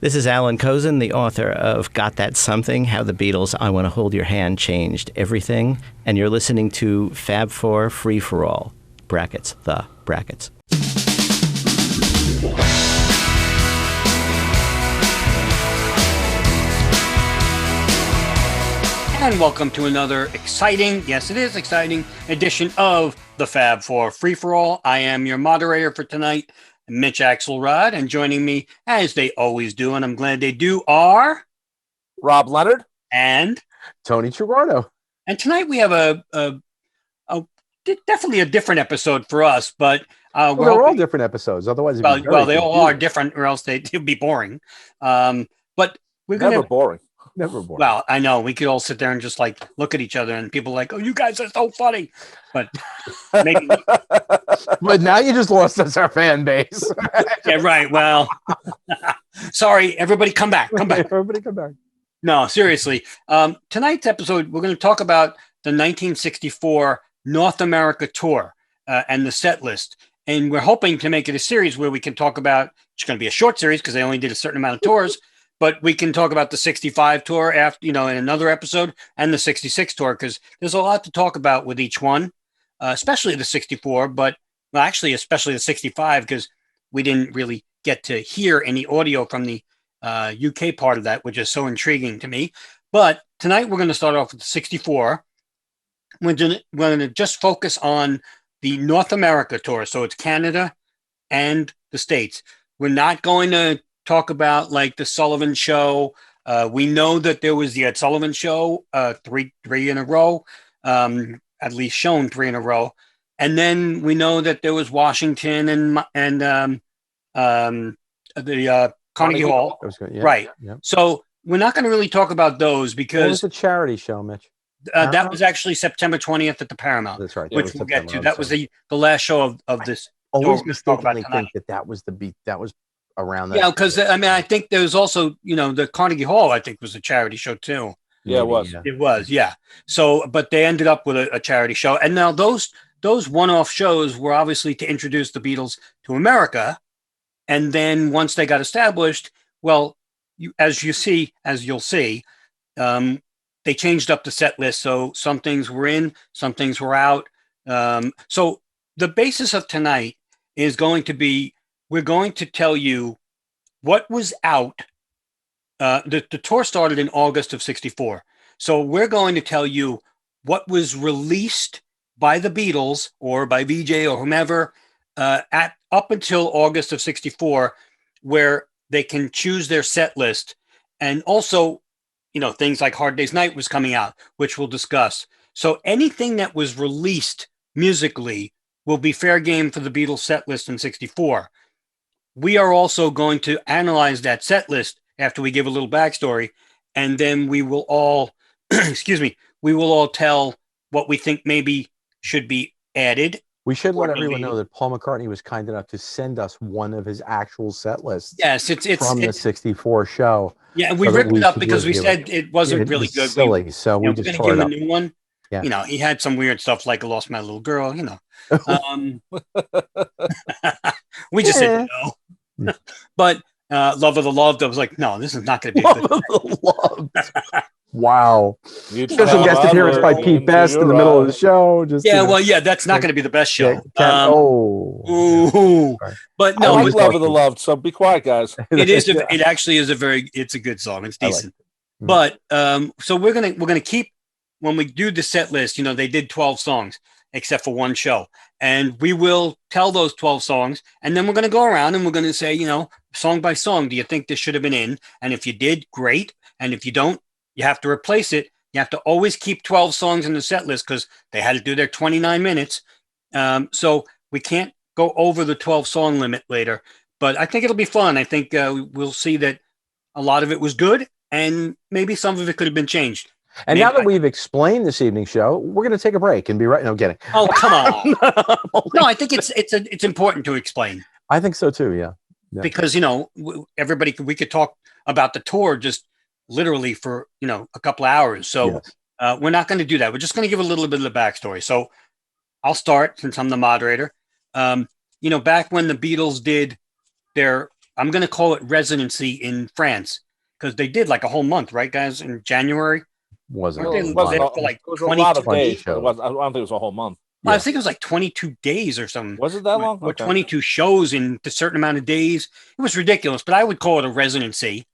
This is Alan Kozin, the author of Got That Something, How the Beatles' I Want to Hold Your Hand Changed Everything. And you're listening to Fab Four Free for All, brackets, the brackets. And welcome to another exciting, yes it is exciting, edition of the Fab Four Free for All. I am your moderator for tonight, Mitch Axelrod, and joining me, as they always do, and I'm glad they do, are Rob Leonard and Tony Traguardo. And tonight we have definitely a different episode for us, but they're all different episodes. Otherwise, they all are different, or else they'd be boring. But we're never boring. Never boring. Well, I know we could all sit there and just like look at each other, and people are like, "Oh, you guys are so funny," but maybe. But now you just lost us our fan base. Yeah, right. Well, sorry, everybody, come back. Everybody, come back. No, seriously. Tonight's episode, we're going to talk about the 1964 North America tour and the set list, and we're hoping to make it a series where we can talk about. It's going to be a short series because they only did a certain amount of tours. But we can talk about the 65 tour after, in another episode, and the 66 tour, because there's a lot to talk about with each one, especially the 64, especially the 65, because we didn't really get to hear any audio from the UK part of that, which is so intriguing to me. But tonight we're going to start off with the 64. We're going to just focus on the North America tour. So it's Canada and the States. We're not going to talk about like the Sullivan Show. We know that there was the Ed Sullivan Show, three in a row, at least shown 3 in a row, and then we know that there was Washington and the Carnegie Hall, Yeah, right? Yeah. So we're not going to really talk about those because what was the charity show, Mitch? That was actually September 20th at the Paramount. That's right. Which we'll get to. That was the last show of this. Always mistakenly think that was that was around that. Yeah, because I think there was also, the Carnegie Hall, I think was a charity show too. Yeah, it was. It was, yeah. So, but they ended up with a charity show. And now those one-off shows were obviously to introduce the Beatles to America. And then once they got established, well, as you'll see, they changed up the set list. So some things were in, some things were out. So the basis of tonight is going to be, we're going to tell you what was out. The tour started in August of 64. So we're going to tell you what was released by the Beatles or by VJ or whomever up until August of 64, where they can choose their set list. And also, things like Hard Day's Night was coming out, which we'll discuss. So anything that was released musically will be fair game for the Beatles set list in 64. We are also going to analyze that set list after we give a little backstory, and then we will all, we will all tell what we think maybe should be added. We should let everyone know that Paul McCartney was kind enough to send us one of his actual set lists. Yes, it's from the 64 show. Yeah, and we ripped it up because we said it wasn't really good. Silly, so we just tore it up. Give him a new one. Yeah. He had some weird stuff like I Lost My Little Girl, we just said no. But Love of the Loved, I was like, no, this is not going to be Love of the Loved. Wow. Special guest appearance by Pete Best in the middle of the show. That's not going to be the best show. But no, I like Love of the Loved, so be quiet, guys. It actually is it's a good song. It's decent. But so we're gonna keep, when we do the set list, they did 12 songs except for one show, and we will tell those 12 songs, and then we're going to go around and we're going to say, song by song, do you think this should have been in? And if you did, great. And if you don't, you have to replace it. You have to always keep 12 songs in the set list because they had to do their 29 minutes. So we can't go over the 12 song limit later, but I think it'll be fun. I think we'll see that a lot of it was good, and maybe some of it could have been changed. And now that we've explained this evening's show, we're going to take a break and be right. No, kidding. Oh, come on. No, I think it's important to explain. I think so too. Yeah. Because, we could talk about the tour just literally for, a couple of hours. So we're not going to do that. We're just going to give a little bit of the backstory. So I'll start since I'm the moderator. Back when the Beatles did their I'm going to call it residency in France because they did like a whole month, right, guys? In January, Wasn't weren't Well, they it wasn't. there A, for like it was a lot of 22 days, days? but it was. I don't think it was a whole month. Well, I Yeah. think it was like 22 days or something. Was it that long? Or Okay. 22 shows in a certain amount of days. It was ridiculous, but I would call it a residency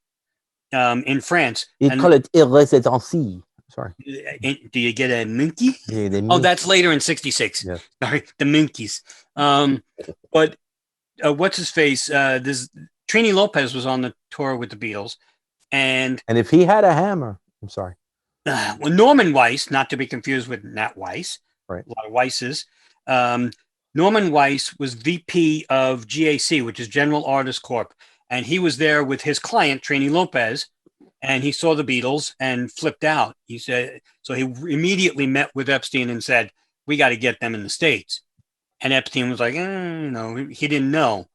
in France. You And call it residency. Sorry. do you get a monkey? Yeah, Oh, that's later in 66. Yes. Sorry, the monkeys. But what's his face? This Trini Lopez was on the tour with the Beatles. And if he had a hammer, I'm sorry. Well, Norman Weiss, not to be confused with Nat Weiss, Right. a lot of Weisses. Norman Weiss was VP of GAC, which is General Artists Corp. And he was there with his client, Trini Lopez, and he saw the Beatles and flipped out. He said, so he immediately met with Epstein and said, we got to get them in the States. And Epstein was like, he didn't know.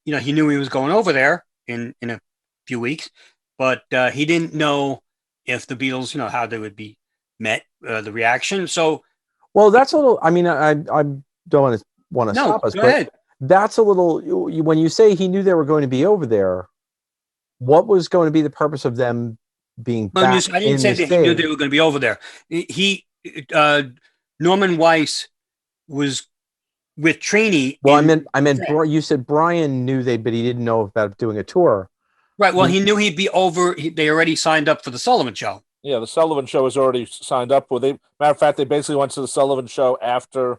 He knew he was going over there in a few weeks, but he didn't know if the Beatles, how they would be met, the reaction. So, well, that's a little. I mean, I don't want to stop us, go but ahead. that's a little. When you say he knew they were going to be over there, what was going to be the purpose of them being back? I didn't say that he knew they were going to be over there. Norman Weiss was with Trini. Well, I meant you said Brian knew but he didn't know about doing a tour. Right. Well, he knew he'd be over. They already signed up for the Sullivan Show. Yeah, the Sullivan Show was already signed up. Matter of fact, they basically went to the Sullivan Show after.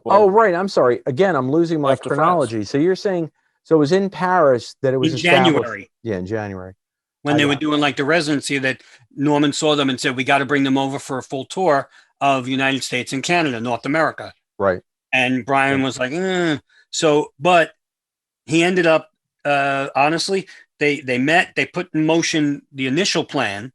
Well, oh, right. I'm sorry. Again, I'm losing my chronology. France. So you're saying, so it was in Paris that it was in January. Yeah, in January. When they were doing like the residency, that Norman saw them and said, we got to bring them over for a full tour of United States and Canada, North America. Right. And Brian was like, So, but he ended up, honestly, they met, they put in motion the initial plan,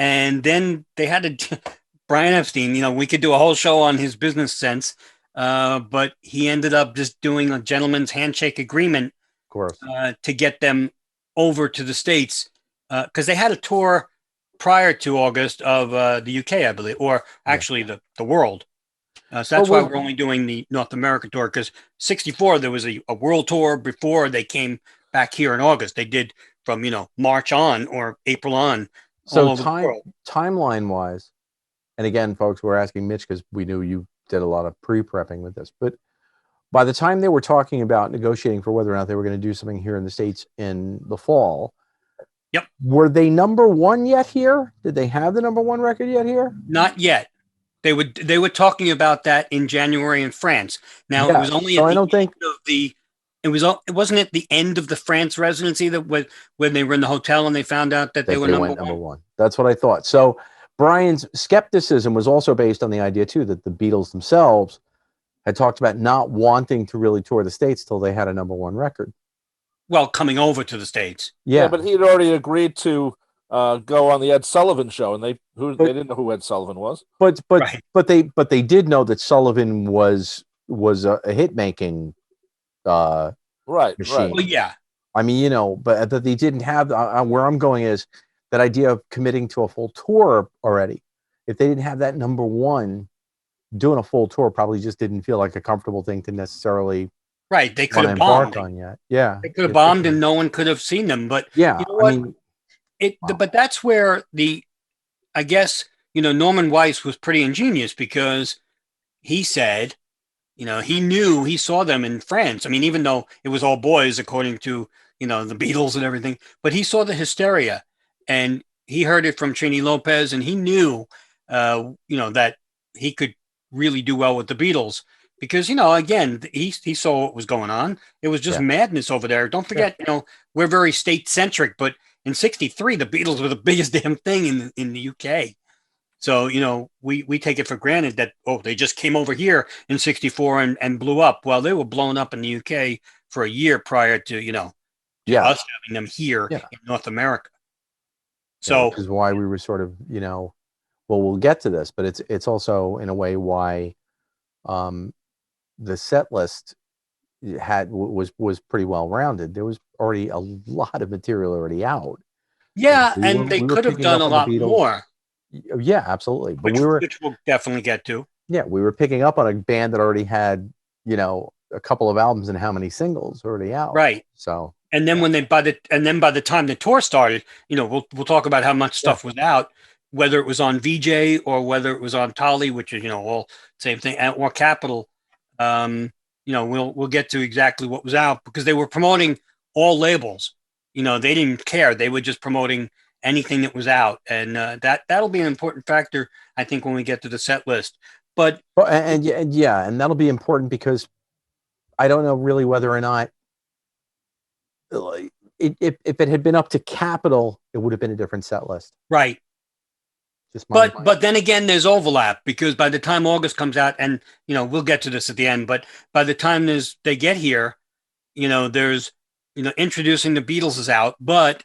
and then they had to, Brian Epstein, we could do a whole show on his business sense, but he ended up just doing a gentleman's handshake agreement, of course, to get them over to the States, because they had a tour prior to August of the UK, I believe, or actually the world. So that's why we're only doing the North American tour, because 64, there was a world tour before they came back here in August. They did from, March on or April on. So timeline wise, and again, folks, we're asking Mitch because we knew you did a lot of pre-prepping with this, but by the time they were talking about negotiating for whether or not they were going to do something here in the States in the fall, yep, were they number one yet here? Did they have the number one record yet here? Not yet. They were talking about that in January in France. Now, it was only so at I don't think it wasn't at the end of the France residency that when they were in the hotel and they found out that they were number one. That's what I thought. So Brian's skepticism was also based on the idea too that the Beatles themselves had talked about not wanting to really tour the States till they had a number one record. Well, coming over to the States. Yeah, but he had already agreed to go on the Ed Sullivan Show, and they didn't know who Ed Sullivan was. But right. they did know that Sullivan was a hit making right machine. Right. Well, yeah. I mean, but that they didn't have where I'm going is that idea of committing to a full tour already. If they didn't have that number one, doing a full tour probably just didn't feel like a comfortable thing to necessarily. Right, they could have bombed on yet. Yeah, they could have bombed, and no one could have seen them. But yeah, you know what? But that's where I guess Norman Weiss was pretty ingenious, because he said, he saw them in France. I mean, even though it was all boys, according to the Beatles and everything, but he saw the hysteria, and he heard it from Trini Lopez, and he knew, that he could really do well with the Beatles. Because, again, he saw what was going on. It was just madness over there. Don't forget, we're very state-centric, but in 63, the Beatles were the biggest damn thing in the UK. So, we take it for granted that, they just came over here in 64 and blew up. Well, they were blown up in the UK for a year prior to, us having them here in North America. So which is why we were sort of, well, we'll get to this, but it's also in a way why the set list was pretty well rounded. There was already a lot of material already out. Yeah, they could have done a lot more. Yeah, absolutely. But which we'll definitely get to. Yeah, we were picking up on a band that already had, a couple of albums and how many singles already out. Right. So And then by the time the tour started, we'll talk about how much stuff was out, whether it was on VJ or whether it was on Tolly, which is all same thing, or Capitol. We'll get to exactly what was out because they were promoting all labels. They didn't care; they were just promoting anything that was out, and that'll be an important factor, I think, when we get to the set list. But and that'll be important because I don't know really whether or not. If it had been up to Capitol, it would have been a different set list. Right. But then again, there's overlap because by the time August comes out, and we'll get to this at the end, but by the time they get here, there's introducing the Beatles is out, but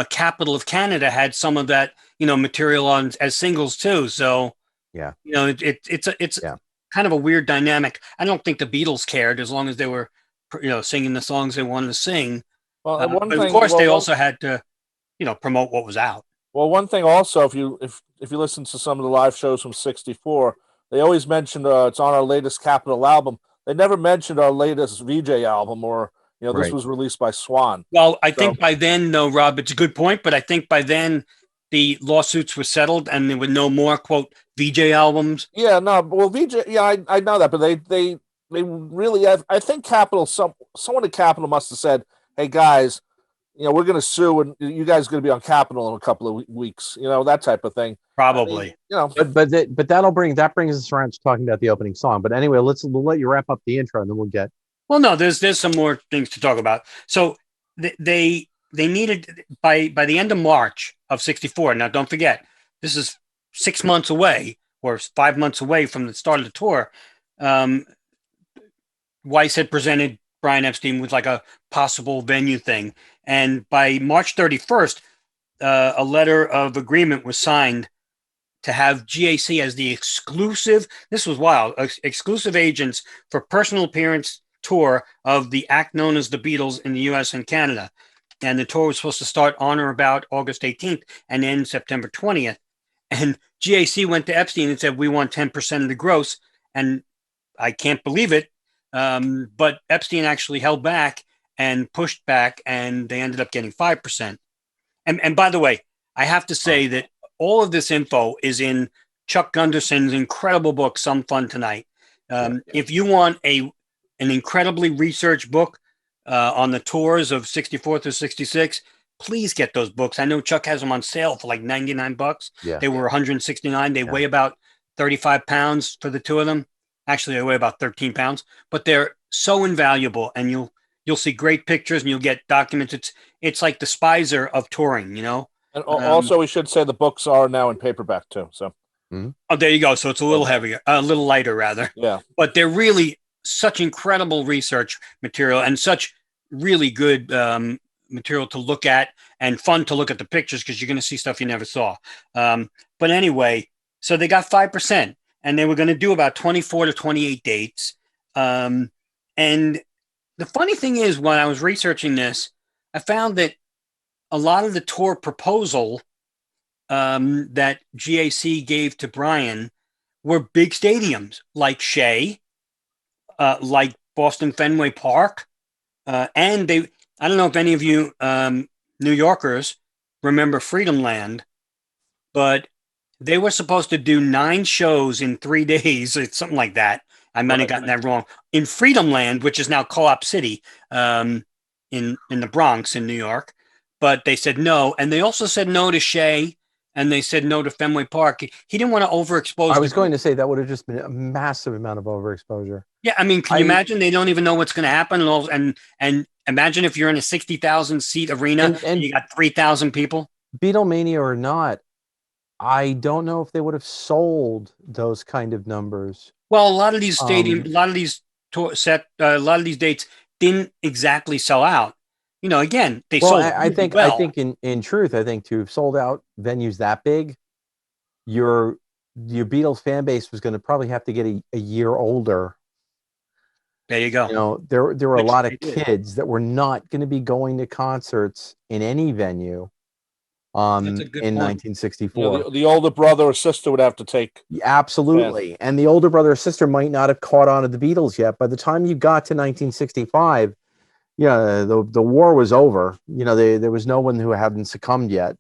Capitol of Canada had some of that material on as singles too. So it's kind of a weird dynamic. I don't think the Beatles cared as long as they were singing the songs they wanted to sing. Well, but of course, they also had to, promote what was out. Well, one thing also, if you listen to some of the live shows from '64, they always mention it's on our latest Capitol album. They never mentioned our latest VJ album, or this was released by Swan. Well, I think by then, though, Rob, it's a good point, but I think by then the lawsuits were settled and there were no more quote VJ albums. Yeah, no, well, VJ, yeah, I know that, but they really, I think Capitol, someone at Capitol must have said, "Hey guys, we're going to sue, and you guys are going to be on Capitol in a couple of weeks," that type of thing. Probably. But that brings us around to talking about the opening song. But anyway, we'll let you wrap up the intro, and then we'll get. Well, no, there's some more things to talk about. So they needed by the end of March of '64. Now, don't forget, this is 6 months away or 5 months away from the start of the tour. Weiss had presented Brian Epstein with like a possible venue thing. And by March 31st, a letter of agreement was signed to have GAC as the exclusive, this was wild, exclusive agents for personal appearance tour of the act known as the Beatles in the US and Canada. And the tour was supposed to start on or about August 18th and end September 20th. And GAC went to Epstein and said, "We want 10% of the gross." And I can't believe it. But Epstein actually held back and pushed back, and they ended up getting 5%. And by the way, I have to say that all of this info is in Chuck Gunderson's incredible book, Some Fun Tonight. If you want an incredibly researched book on the tours of 64 through 66, please get those books. I know Chuck has them on sale for like $99. Yeah. They were $169. They weigh about 35 pounds for the two of them. Actually, they weigh about 13 pounds, but they're so invaluable, and you'll see great pictures and you'll get documents. It's like the Spicer of touring, And also, we should say the books are now in paperback too. So, oh, there you go. So it's a little heavier, a little lighter rather. Yeah, but they're really such incredible research material and such really good material to look at and fun to look at the pictures because you're going to see stuff you never saw. But anyway, so they got 5%. And they were going to do about 24 to 28 dates. And the funny thing is, when I was researching this, I found that a lot of the tour proposal that GAC gave to Brian were big stadiums like Shea, like Boston Fenway Park. And I don't know if any of you New Yorkers remember Freedomland, but they were supposed to do 9 shows in 3 days. It's something like that. I might have gotten that wrong. In Freedomland, which is now Co-op City in the Bronx in New York. But they said no. And they also said no to Shea. And they said no to Fenway Park. He didn't want to overexpose. I was going to say that would have just been a massive amount of overexposure. Yeah, I mean, can you imagine? They don't even know what's going to happen. And imagine if you're in a 60,000 seat arena and you got 3,000 people. Beatlemania or not, I don't know if they would have sold those kind of numbers. Well, a lot of these stadiums, a lot of these dates didn't exactly sell out. Again, they sold. I think in truth, I think to have sold out venues that big, your Beatles fan base was going to probably have to get a year older. There you go. There were a lot of kids that were not going to be going to concerts in any venue. In 1964, the older brother or sister would have to take. Absolutely, and the older brother or sister might not have caught on to the Beatles yet. By the time you got to 1965, yeah, the war was over. You know, there was no one who hadn't succumbed yet.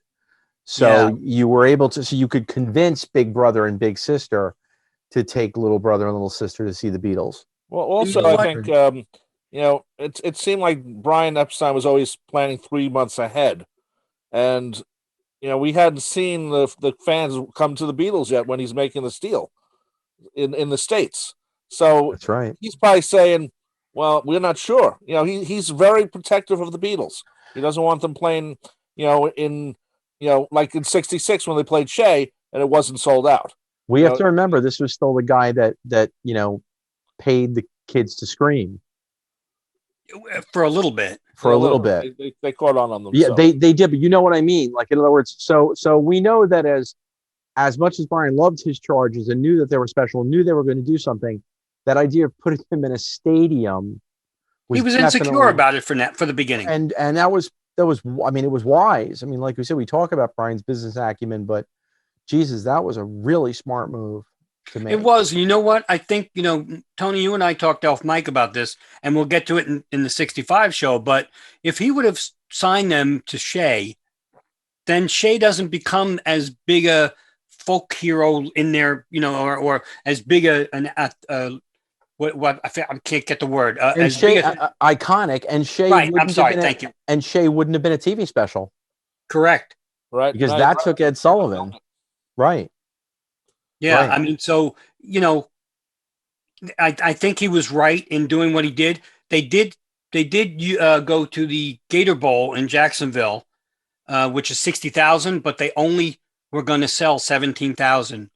So you were able to, so you could convince big brother and big sister to take little brother and little sister to see the Beatles. Well, also, I think, it seemed like Brian Epstein was always planning 3 months ahead. And, we hadn't seen the fans come to the Beatles yet when he's making this deal in the States. So That's right. He's probably saying, well, we're not sure. He's very protective of the Beatles. He doesn't want them playing, like in '66 when they played Shea and it wasn't sold out. We have to remember this was still the guy that paid the kids to scream for a little bit. For a little bit. They caught on themselves. Yeah, they did, but you know what I mean? Like, in other words, so we know that as much as Brian loved his charges and knew that they were special, knew they were going to do something, that idea of putting him in a stadium he was insecure about it for the beginning. And that was I mean, it was wise. I mean, like we said, we talk about Brian's business acumen, but Jesus, that was a really smart move to make. It was. You know what? I think, Tony, you and I talked off mic about this, and we'll get to it in the 65 show. But if he would have signed them to Shea, then Shea doesn't become as big a folk hero in there, or as big what I can't get the word. As Shea, iconic, and Shea. Right. I'm sorry. Thank you. And Shea wouldn't have been a TV special. Correct. Right. Because that took Ed Sullivan. Right. Yeah. Right. I mean, so, I think he was right in doing what he did. They did go to the Gator Bowl in Jacksonville, which is 60,000, but they only were going to sell 17,000.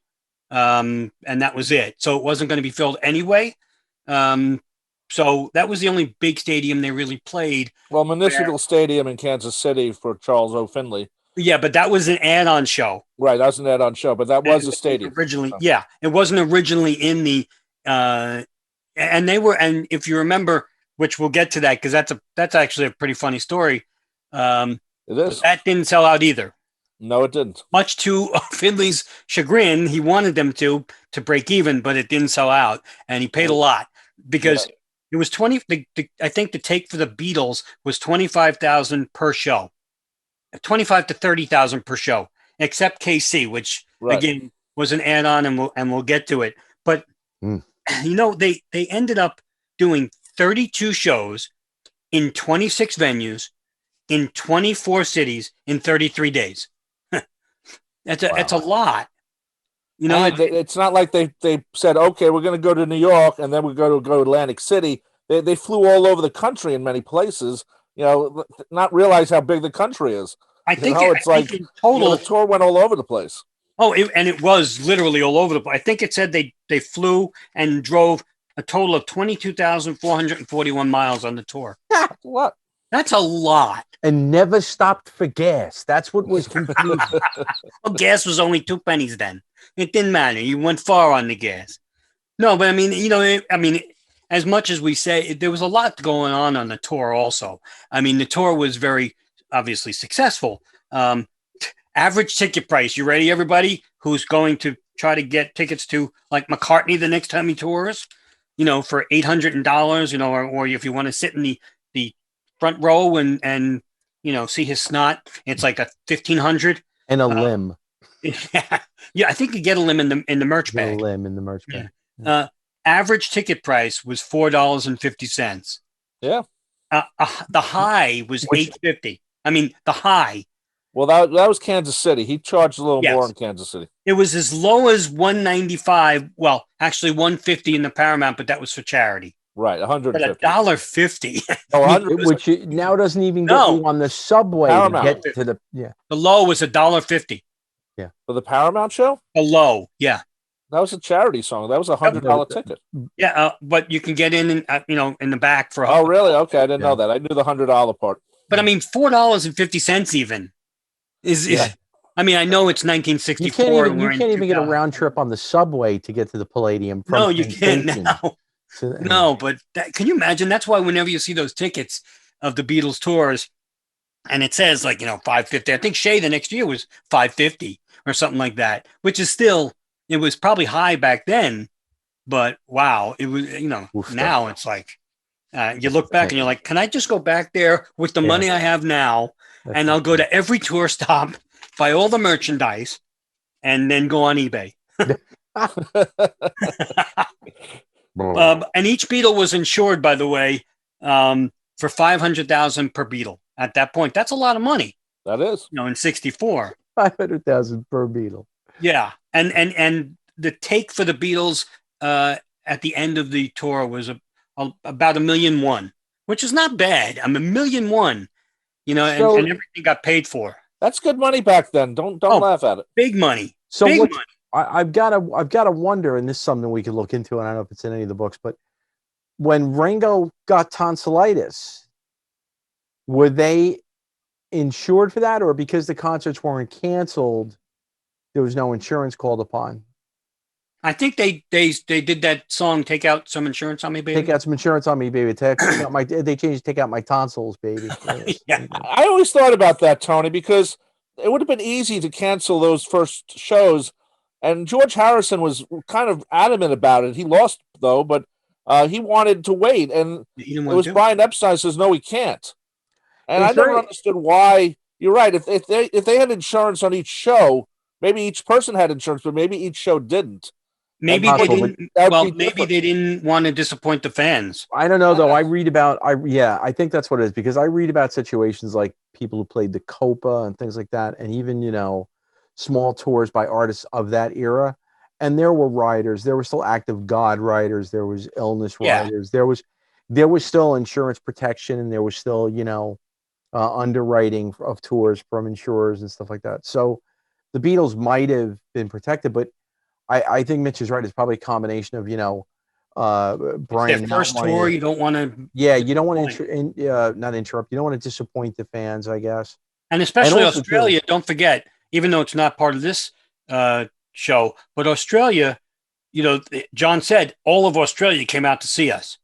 And that was it. So it wasn't going to be filled anyway. So that was the only big stadium they really played. Well, Municipal Stadium in Kansas City for Charles O. Finley. Yeah, but that was an add-on show. Right, that was an add-on show, but that was a stadium. Originally, yeah. It wasn't originally in the and if you remember, which we'll get to that because that's actually a pretty funny story. It is. That didn't sell out either. No, it didn't. Much to Finley's chagrin, he wanted them to break even, but it didn't sell out, and he paid a lot because it was 20. I think the take for the Beatles was 25,000 per show, 25 to 30,000 per show, except KC, which again was an add-on, and we'll get to it. But they ended up doing 32 shows in 26 venues in 24 cities in 33 days. That's a lot. It's not like they said, okay, we're going to go to New York and then we're going to go to Atlantic City. They flew all over the country in many places, not realize how big the country is. I think in total, the tour went all over the place. Oh, and it was literally all over the place. I think it said they flew and drove a total of 22,441 miles on the tour. What? That's a lot. And never stopped for gas. That's what was confusing. Well, gas was only 2 pennies then. It didn't matter. You went far on the gas. No, but I mean, as much as we say, there was a lot going on the tour also. I mean, the tour was very obviously successful. Average ticket price. You ready, everybody who's going to try to get tickets to like McCartney the next time he tours, for $800, or if you want to sit in the front row and see his snot, it's like a $1,500 and a limb. Yeah, I think you get a limb in the merch bag. A limb in the merch bag. Yeah. Average ticket price was $4.50. Yeah. The high was $8.50. I mean, the high. Well, that was Kansas City. He charged a little more in Kansas City. It was as low as $195. Well, actually $150 in the Paramount, but that was for charity. Right, $150. But $1.50. Which now doesn't even get you on the subway Paramount. to get to the The low was $1.50. Yeah, for the Paramount show. The low, yeah. That was a charity song. That was $100 ticket. Yeah, but you can get in the back for. Oh, really? Okay, I didn't know that. I knew the $100 part. But I mean, $4.50 even is. I mean, I know it's 1964. You can't even get a round trip on the subway to get to the Palladium. No, you can't now. No, but can you imagine? That's why whenever you see those tickets of the Beatles tours, and it says $550. I think Shea the next year was $550 or something like that, which is still, it was probably high back then, but wow, it was now it's like You look back and you're like, can I just go back there with the money I have now, and I'll go to every tour stop, buy all the merchandise, and then go on eBay. And each Beatle was insured, by the way, for $500,000 per Beatle. At that point, that's a lot of money. That is, in '64, 500,000 per Beatle. Yeah, and the take for the Beatles at the end of the tour was about $1.1 million, which is not bad. $1.1 million, and everything got paid for. That's good money back then. Don't laugh at it. Big money. So big money. I've got to wonder, and this is something we could look into, and I don't know if it's in any of the books, but when Ringo got tonsillitis, were they insured for that, or because the concerts weren't canceled, there was no insurance called upon? I think they did that song, Take Out Some Insurance on Me, Baby. Take out some insurance on me, baby. Take out my tonsils, baby. Yeah. I always thought about that, Tony, because it would have been easy to cancel those first shows. And George Harrison was kind of adamant about it. He lost, though, but he wanted to wait. And it was Brian Epstein says, no, he can't. And I never understood why. You're right. If they had insurance on each show, maybe each person had insurance, but maybe each show didn't. Maybe they didn't. Well, maybe they didn't want to disappoint the fans. I don't know, though. I think that's what it is, because I read about situations like people who played the Copa and things like that, and even small tours by artists of that era. And there were writers. There were still active God writers. There was illness writers. There was still insurance protection, and there was still underwriting of tours from insurers and stuff like that. So the Beatles might have been protected, but I think Mitch is right. It's probably a combination of Brian. Their first tour, you don't want to. Yeah, you don't want to not interrupt. You don't want to disappoint the fans, I guess. And especially Australia. Don't forget, even though it's not part of this show, but Australia, John said all of Australia came out to see us,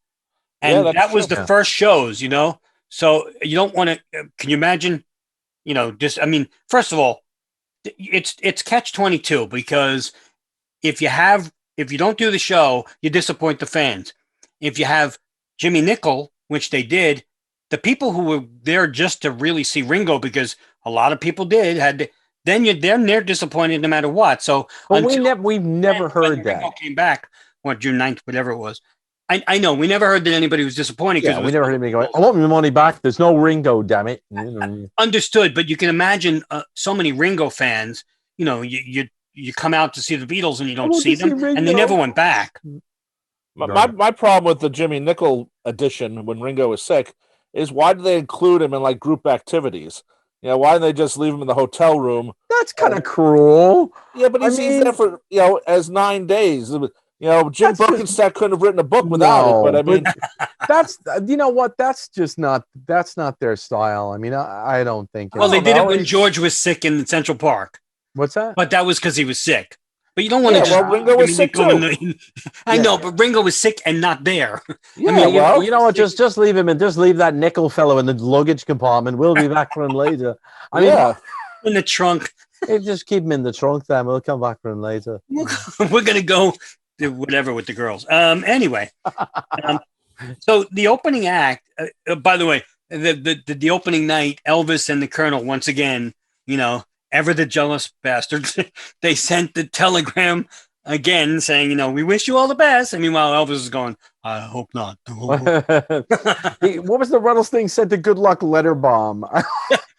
and that was the first shows. So you don't want to. Can you imagine? First of all, it's catch-22, because if you don't do the show, you disappoint the fans. If you have Jimmy Nicol, which they did, the people who were there just to really see Ringo, because a lot of people did, they're disappointed no matter what. So we've never heard that. Ringo came back on June 9th, whatever it was. I know we never heard that anybody was disappointed. Yeah, we never heard anybody going, I want my money back. There's no Ringo, damn it. Understood, but you can imagine so many Ringo fans. You come out to see the Beatles and you don't see them, and they never went back. My problem with the Jimmy Nicol edition when Ringo was sick is, why do they include him in group activities? Why didn't they just leave him in the hotel room? That's kind of cruel. Yeah, but he's there for as 9 days. Jim Birkenstock couldn't have written a book without it. But that's what? That's not their style. I don't think. Well, they did it when George was sick in Central Park. What's that? But that was because he was sick. But you don't want to. Well, Ringo was sick too. I know, but Ringo was sick and not there. Yeah, you know what? Just leave him, and just leave that Nicol fellow in the luggage compartment. We'll be back for him later. In the trunk. Just keep him in the trunk. Then we'll come back for him later. We're gonna go do whatever with the girls. Anyway, so the opening act. By the way, the opening night, Elvis and the Colonel once again. Ever the jealous bastards. They sent the telegram again saying, we wish you all the best. And meanwhile, Elvis is going, I hope not. What was the Ruddles thing? Sent the good luck letter bomb.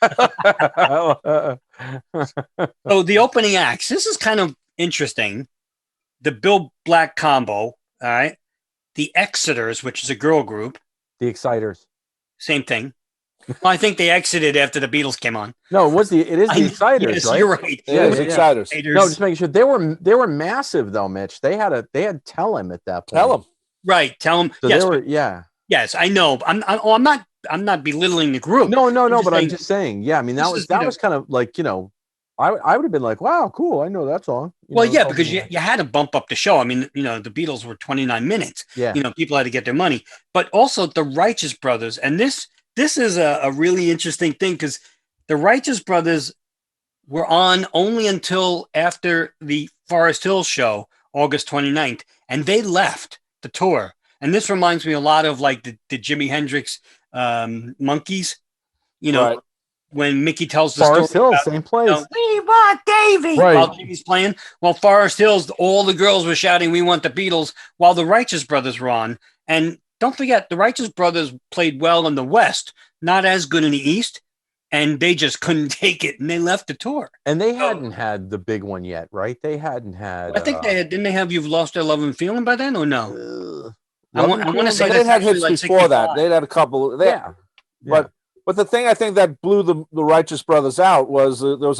So the opening acts, this is kind of interesting. The Bill Black combo, all right. The Exeters, which is a girl group. The Exciters. Same thing. Well, I think they exited after the Beatles came on. No, it is the Exciters, yes, right? You're right. It is Exciters. No, just making sure they were massive though, Mitch. They had Tell Him at that point. Tell Him. Right. Tell Him. So yes. Yes, I know. I'm not belittling the group. No. But I'm just saying. Yeah, that was kind of like I would have been like, wow, cool. I know that song. Because you had to bump up the show. The Beatles were 29 minutes. Yeah. People had to get their money, but also the Righteous Brothers, and this is a really interesting thing, because the Righteous Brothers were on only until after the Forest Hills show, August 29th, and they left the tour. And this reminds me a lot of like the Jimi Hendrix Monkeys, you know, Right. when Mickey tells the Forest story Hills, about, same place. we want Davy Right. while Jimmy's playing. Well, Forest Hills, all the girls were shouting, we want the Beatles, while the Righteous Brothers were on. And don't forget, the Righteous Brothers played well in the West, not as good in the East. And they just couldn't take it, and they left the tour. And they hadn't had the big one yet, right? They hadn't had. I think they had, didn't they have You've Lost Their Love and Feeling by then, or no? I want to say They'd that's had actually hits like before 65. that. They'd had a couple. Yeah. But the thing I think that blew the Righteous Brothers out was there was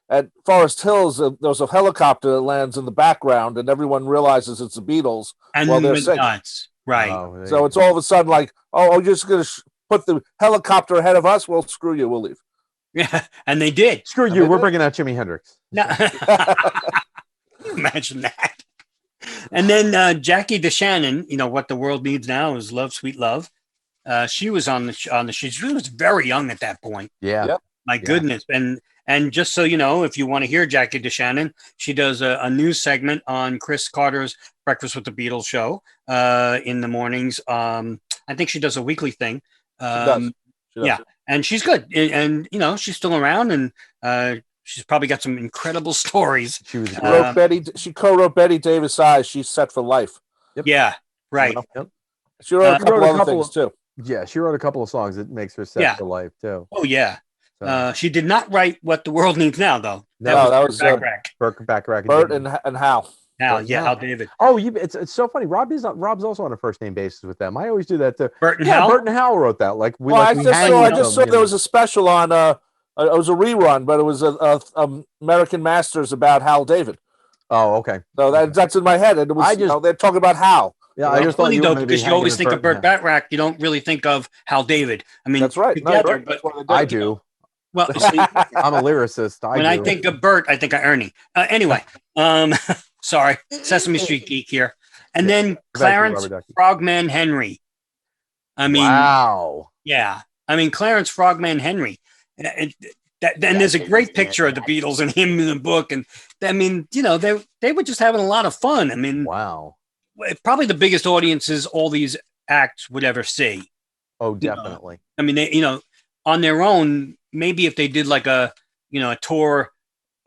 at Forest Hills there was a helicopter that lands in the background, and everyone realizes it's the Beatles And while they're went singing. nuts. Right. Oh, So it's all of a sudden like, oh, you're just going to put the helicopter ahead of us? Well, screw you, we'll leave. Yeah, and they did. screw you. We're bringing out Jimi Hendrix. No. Can you imagine that? And then Jackie DeShannon, you know, What the World Needs Now is Love, Sweet Love. She was on the she was very young at that point. Yeah. Yep. My goodness. And just so you know, if you want to hear Jackie DeShannon, she does a news segment on Chris Carter's Breakfast with the Beatles show in the mornings. I think she does a weekly thing. She does. Yeah, and she's good. And you know, she's still around, and she's probably got some incredible stories. She was. She co-wrote Betty Davis' Eyes. She's set for life. Yep. Yeah, right. Yep. She wrote a couple wrote a other couple things too. Yeah, she wrote a couple of songs that makes her set for life too. Oh yeah. So, She did not write What the World Needs Now, though. No, that was Backrack. Bert and Hal. Hal, yeah, Hal David. Oh, it's so funny. Rob's also on a first name basis with them. I always do that too. Bert and Hal? Bert and Hal wrote that. Like we. Well, like I we just hang saw. with I just them, saw there was a special on. It was a rerun, but it was a American Masters about Hal David. Oh, okay. So that's in my head, and it was. They're talking about Hal. Yeah, I just thought you were going to be because you always think of Burt Backrack. Backrack, you don't really think of Hal David. I mean, That's right. Together, That's but what they I did. do. well, see, I'm a lyricist. when I think of Bert, I think of Ernie. Anyway, sorry, Sesame Street geek here. And then Clarence Frogman Henry. I mean, wow. Yeah. I mean, Clarence Frogman Henry. And there's a great picture of the Beatles and him in the book. And I mean, you know, they were just having a lot of fun. I mean, wow. Probably the biggest audiences all these acts would ever see. Oh, definitely. I mean, they, you know, on their own, maybe if they did like a tour,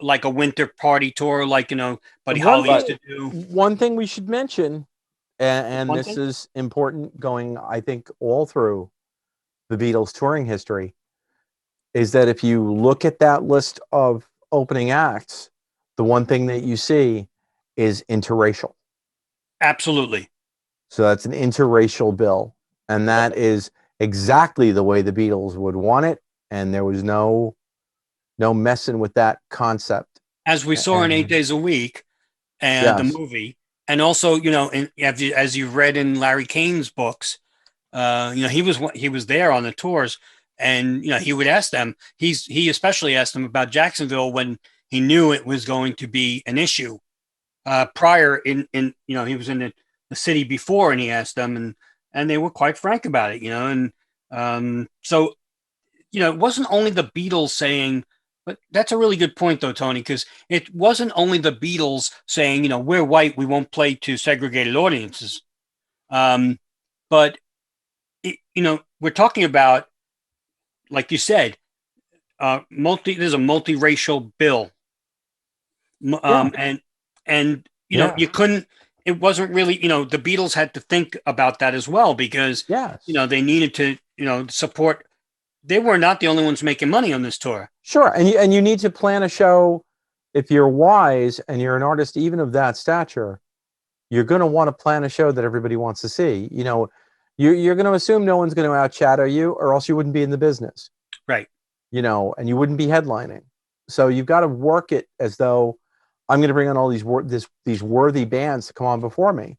like a winter party tour, like, you know, Buddy Holly used to do. One thing we should mention, and this is important going, I think, all through the Beatles touring history, is that if you look at that list of opening acts, the one thing that you see is interracial. Absolutely. So that's an interracial bill. And that is exactly the way the Beatles would want it. And there was no messing with that concept. As we saw in 8 Days a Week and the movie. And also, you know, as you've read in Larry Kane's books, you know, he was there on the tours, and, you know, he would ask them, he especially asked them about Jacksonville when he knew it was going to be an issue. Prior in you know, he was in the city before, and he asked them, and they were quite frank about it, you know. And so, you know, it wasn't only the Beatles saying, but that's a really good point though, Tony, because it wasn't only the Beatles saying, you know, we're white, we won't play to segregated audiences. But you know, we're talking about, like you said, there's a multiracial bill. And you know, you couldn't, it wasn't really, you know, the Beatles had to think about that as well, because, you know, they needed to, you know, support. They were not the only ones making money on this tour. Sure. And you need to plan a show. If you're wise and you're an artist, even of that stature, you're going to want to plan a show that everybody wants to see. You know, you're going to assume no one's going to out-shadow you, or else you wouldn't be in the business. Right. You know, and you wouldn't be headlining. So you've got to work it as though I'm going to bring on all these worthy bands to come on before me.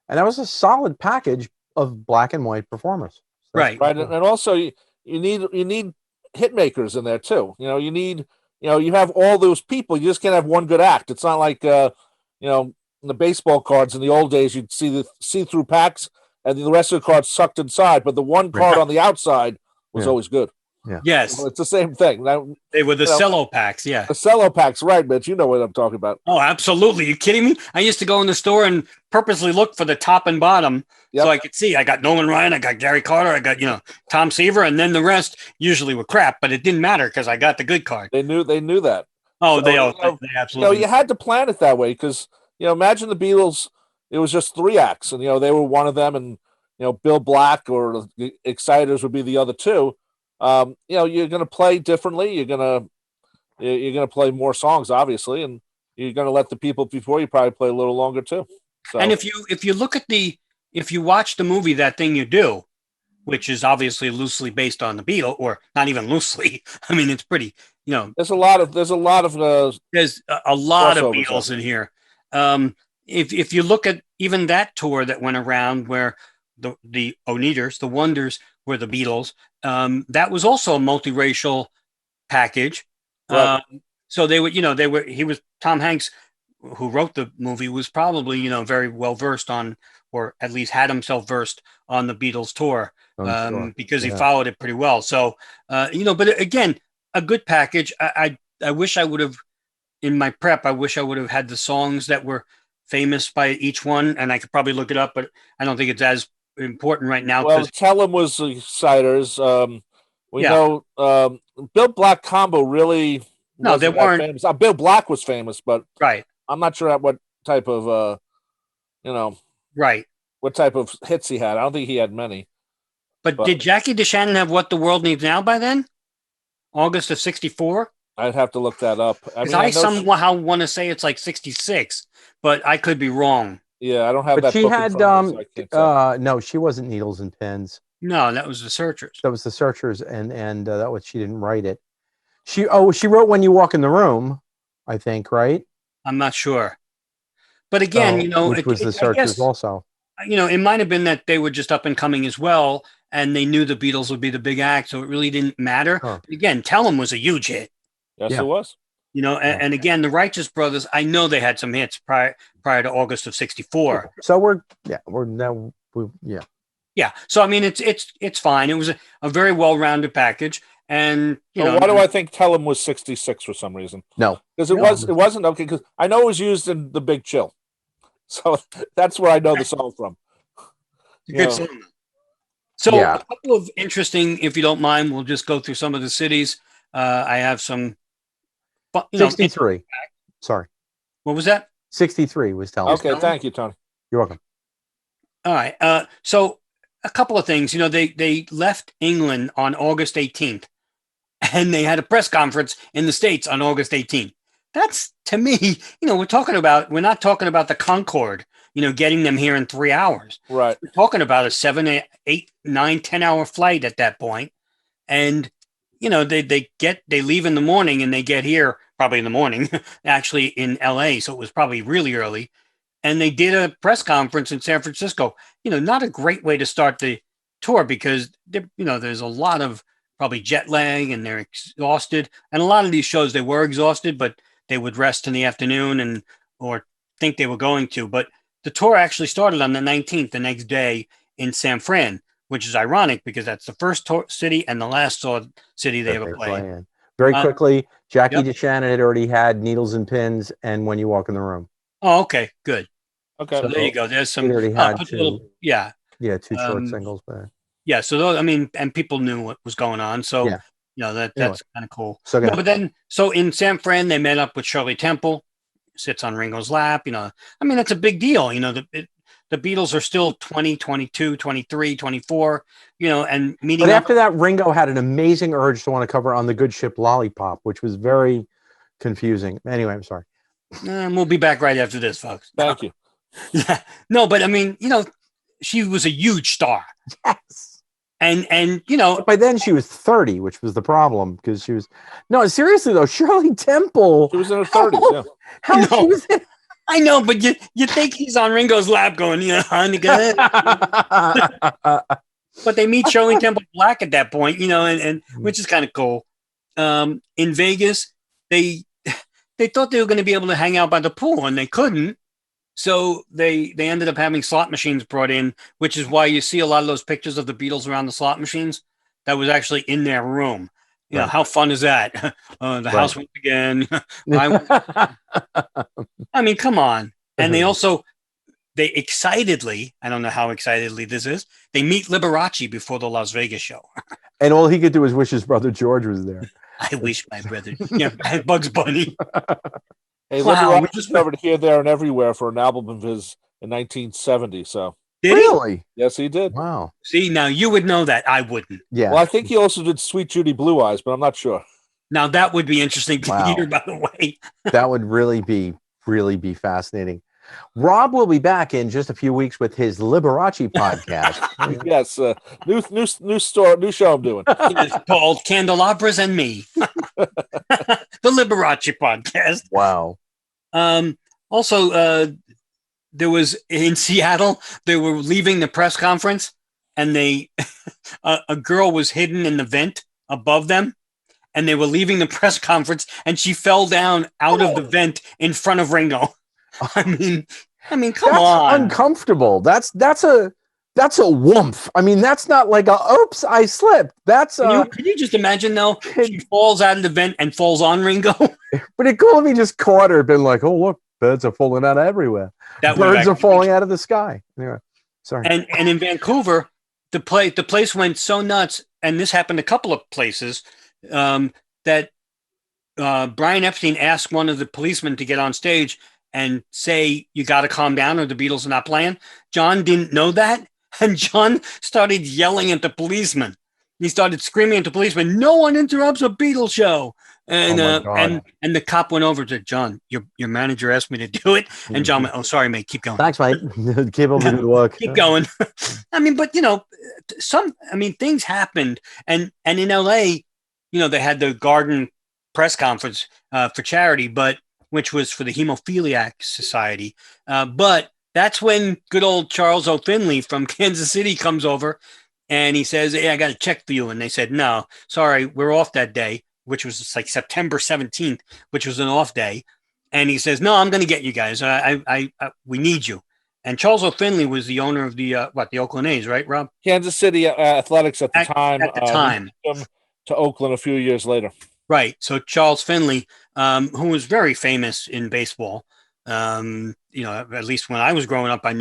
And that was a solid package of black and white performers. So right. And also you need hit makers in there too. You know, you have all those people. You just can't have one good act. It's not like, you know, the baseball cards in the old days, you'd see the see-through packs and the rest of the cards sucked inside, but the one card on the outside was always good. Yeah. Yes. Well, it's the same thing. Now, They were the cello packs. Yeah. the cello packs, right, Mitch? You know what I'm talking about. Oh, absolutely. You kidding me? I used to go in the store and purposely look for the top and bottom so I could see. I got Nolan Ryan, I got Gary Carter, I got, Tom Seaver, and then the rest usually were crap, but it didn't matter because I got the good card. They knew that. Oh, So, they absolutely. You had to plan it that way because, imagine the Beatles, it was just 3 acts and, they were one of them and, Bill Black or the Exciters would be the other 2. You're going to play differently. You're going to play more songs, obviously, and you're going to let the people before you probably play a little longer too. So. And if you look at if you watch the movie That Thing You Do, which is obviously loosely based on the Beatles, or not even loosely. I mean, it's pretty. There's a lot of there's a lot of Beatles in here. If you look at even that tour that went around where the Oneaters, the Wonders were the Beatles, that was also a multiracial package. Right. So he was Tom Hanks, who wrote the movie, was probably, very well versed on, or at least had himself versed on the Beatles tour, sure. Because he followed it pretty well. So, but again, a good package. I wish I would have, in my prep, I wish I would have had the songs that were famous by each one, and I could probably look it up, but I don't think it's as important right now. Well, Tell 'Em was the Exciters. We know Bill Black combo really. No, they weren't famous. Bill Black was famous, but right. I'm not sure what type of right. What type of hits he had. I don't think he had many. But did Jackie DeShannon have What the World Needs Now by then? August of '64? I'd have to look that up. I somehow want to say it's like 66, but I could be wrong. Yeah, I don't have but that. She book had no, she wasn't Needles and Pins. No, that was the Searchers. That was the Searchers, and that was, she didn't write it. She wrote When You Walk in the Room, I think, right? I'm not sure. But again, which was the Searchers also. It might have been that they were just up and coming as well, and they knew the Beatles would be the big act, so it really didn't matter. Huh. But again, Tell 'Em was a huge hit. Yes, it was. And again, the Righteous Brothers, I know they had some hits prior to August of '64. So Yeah. So I mean, it's fine. It was a very well-rounded package. And why do I think Tell 'Em was 66 for some reason? No, because it wasn't okay. Because I know it was used in The Big Chill, so that's where I know the song from. Good song. So a couple of interesting, if you don't mind, we'll just go through some of the cities. I have some. 63. Sorry. What was that? 63 was Tell 'Em. Okay, thank you, Tony. You're welcome. All right. So a couple of things. They left England on August 18th. And they had a press conference in the States on August 18th. That's, to me, we're not talking about the Concorde, getting them here in 3 hours. Right. We're talking about a 7, 8, 9, 10-hour flight at that point. And, they leave in the morning and they get here probably in the morning, actually in LA. So it was probably really early. And they did a press conference in San Francisco. Not a great way to start the tour because, there's a lot of probably jet lag and they're exhausted. And a lot of these shows, they were exhausted, but they would rest in the afternoon or think they were going to. But the tour actually started on the 19th, the next day in San Fran, which is ironic because that's the first city and the last city they ever played. Very quickly, Jackie DeShannon had already had Needles and Pins and When You Walk in the Room. Oh, okay, good. Okay. So there you go. There's some. Already had two short singles, but yeah. So those, and people knew what was going on. So that's kind of cool. So but then, in San Fran, they met up with Shirley Temple, sits on Ringo's lap. That's a big deal. The Beatles are still 20, 22, 23, 24. And meeting. But after that, Ringo had an amazing urge to want to cover On the Good Ship Lollipop, which was very confusing. Anyway, I'm sorry. And we'll be back right after this, folks. Thank you. Yeah. No, but she was a huge star. Yes. And by then she was 30, which was the problem because she was seriously though, Shirley Temple. She was in her 30s, She was in, I know, but you think he's on Ringo's lap going, honey, good. But they meet Shirley Temple Black at that point, and which is kind of cool. In Vegas, they thought they were going to be able to hang out by the pool, and they couldn't. So they ended up having slot machines brought in, which is why you see a lot of those pictures of the Beatles around the slot machines. that was actually in their room. You know, Right. how fun is that? The house once again. I mean, come on. And they excitedly, I don't know how excitedly this is, they meet Liberace before the Las Vegas show. And all he could do was wish his brother George was there. I wish my brother, Bugs Bunny. Hey, Wow, Liberace discovered Here, There, and Everywhere for an album of his in 1970. So did Really? yes, he did. Wow. See, now you would know that. I wouldn't. Yeah. Well, I think he also did Sweet Judy Blue Eyes, but I'm not sure. Now that would be interesting to Wow. hear, by the way. That would really be fascinating. Rob will be back in just a few weeks with his Liberace podcast. Yes, new show I'm doing. It's called Candelabras and Me. The Liberace podcast. Wow. Also, there was in Seattle, they were leaving the press conference and a girl was hidden in the vent above them and they were leaving the press conference and she fell down out of the vent in front of Ringo. I mean, come That's on. uncomfortable. That's a woomph. I mean, that's not like oops, I slipped. That's Can you just imagine though? She falls out of the vent and falls on Ringo. but it cool if he just caught her, been like, oh look, birds are falling out everywhere. Birds are falling out of the sky. Anyway, sorry. And in Vancouver, the place went so nuts, and this happened a couple of places, that Brian Epstein asked one of the policemen to get on stage and say, you got to calm down or the Beatles are not playing. John didn't know that. And John started yelling at the policeman. He started screaming at the policeman, no one interrupts a Beatles show. And and the cop went over to John, your manager asked me to do it. And John went, oh, sorry, mate, keep going. Thanks, mate. Keep up the good work. Keep going. I mean, but things happened. And in LA, they had the Garden press conference for charity, which was for the Hemophiliac Society. But that's when good old Charles O'Finley from Kansas City comes over and he says, hey, I got a check for you. And they said, no, sorry, we're off that day, which was like September 17th, which was an off day. And he says, no, I'm going to get you guys. We need you. And Charles O'Finley was the owner of the Oakland A's, right, Rob? Kansas City Athletics at the time. At the time. To Oakland a few years later. Right. So Charles Finley, who was very famous in baseball, at least when I was growing up, I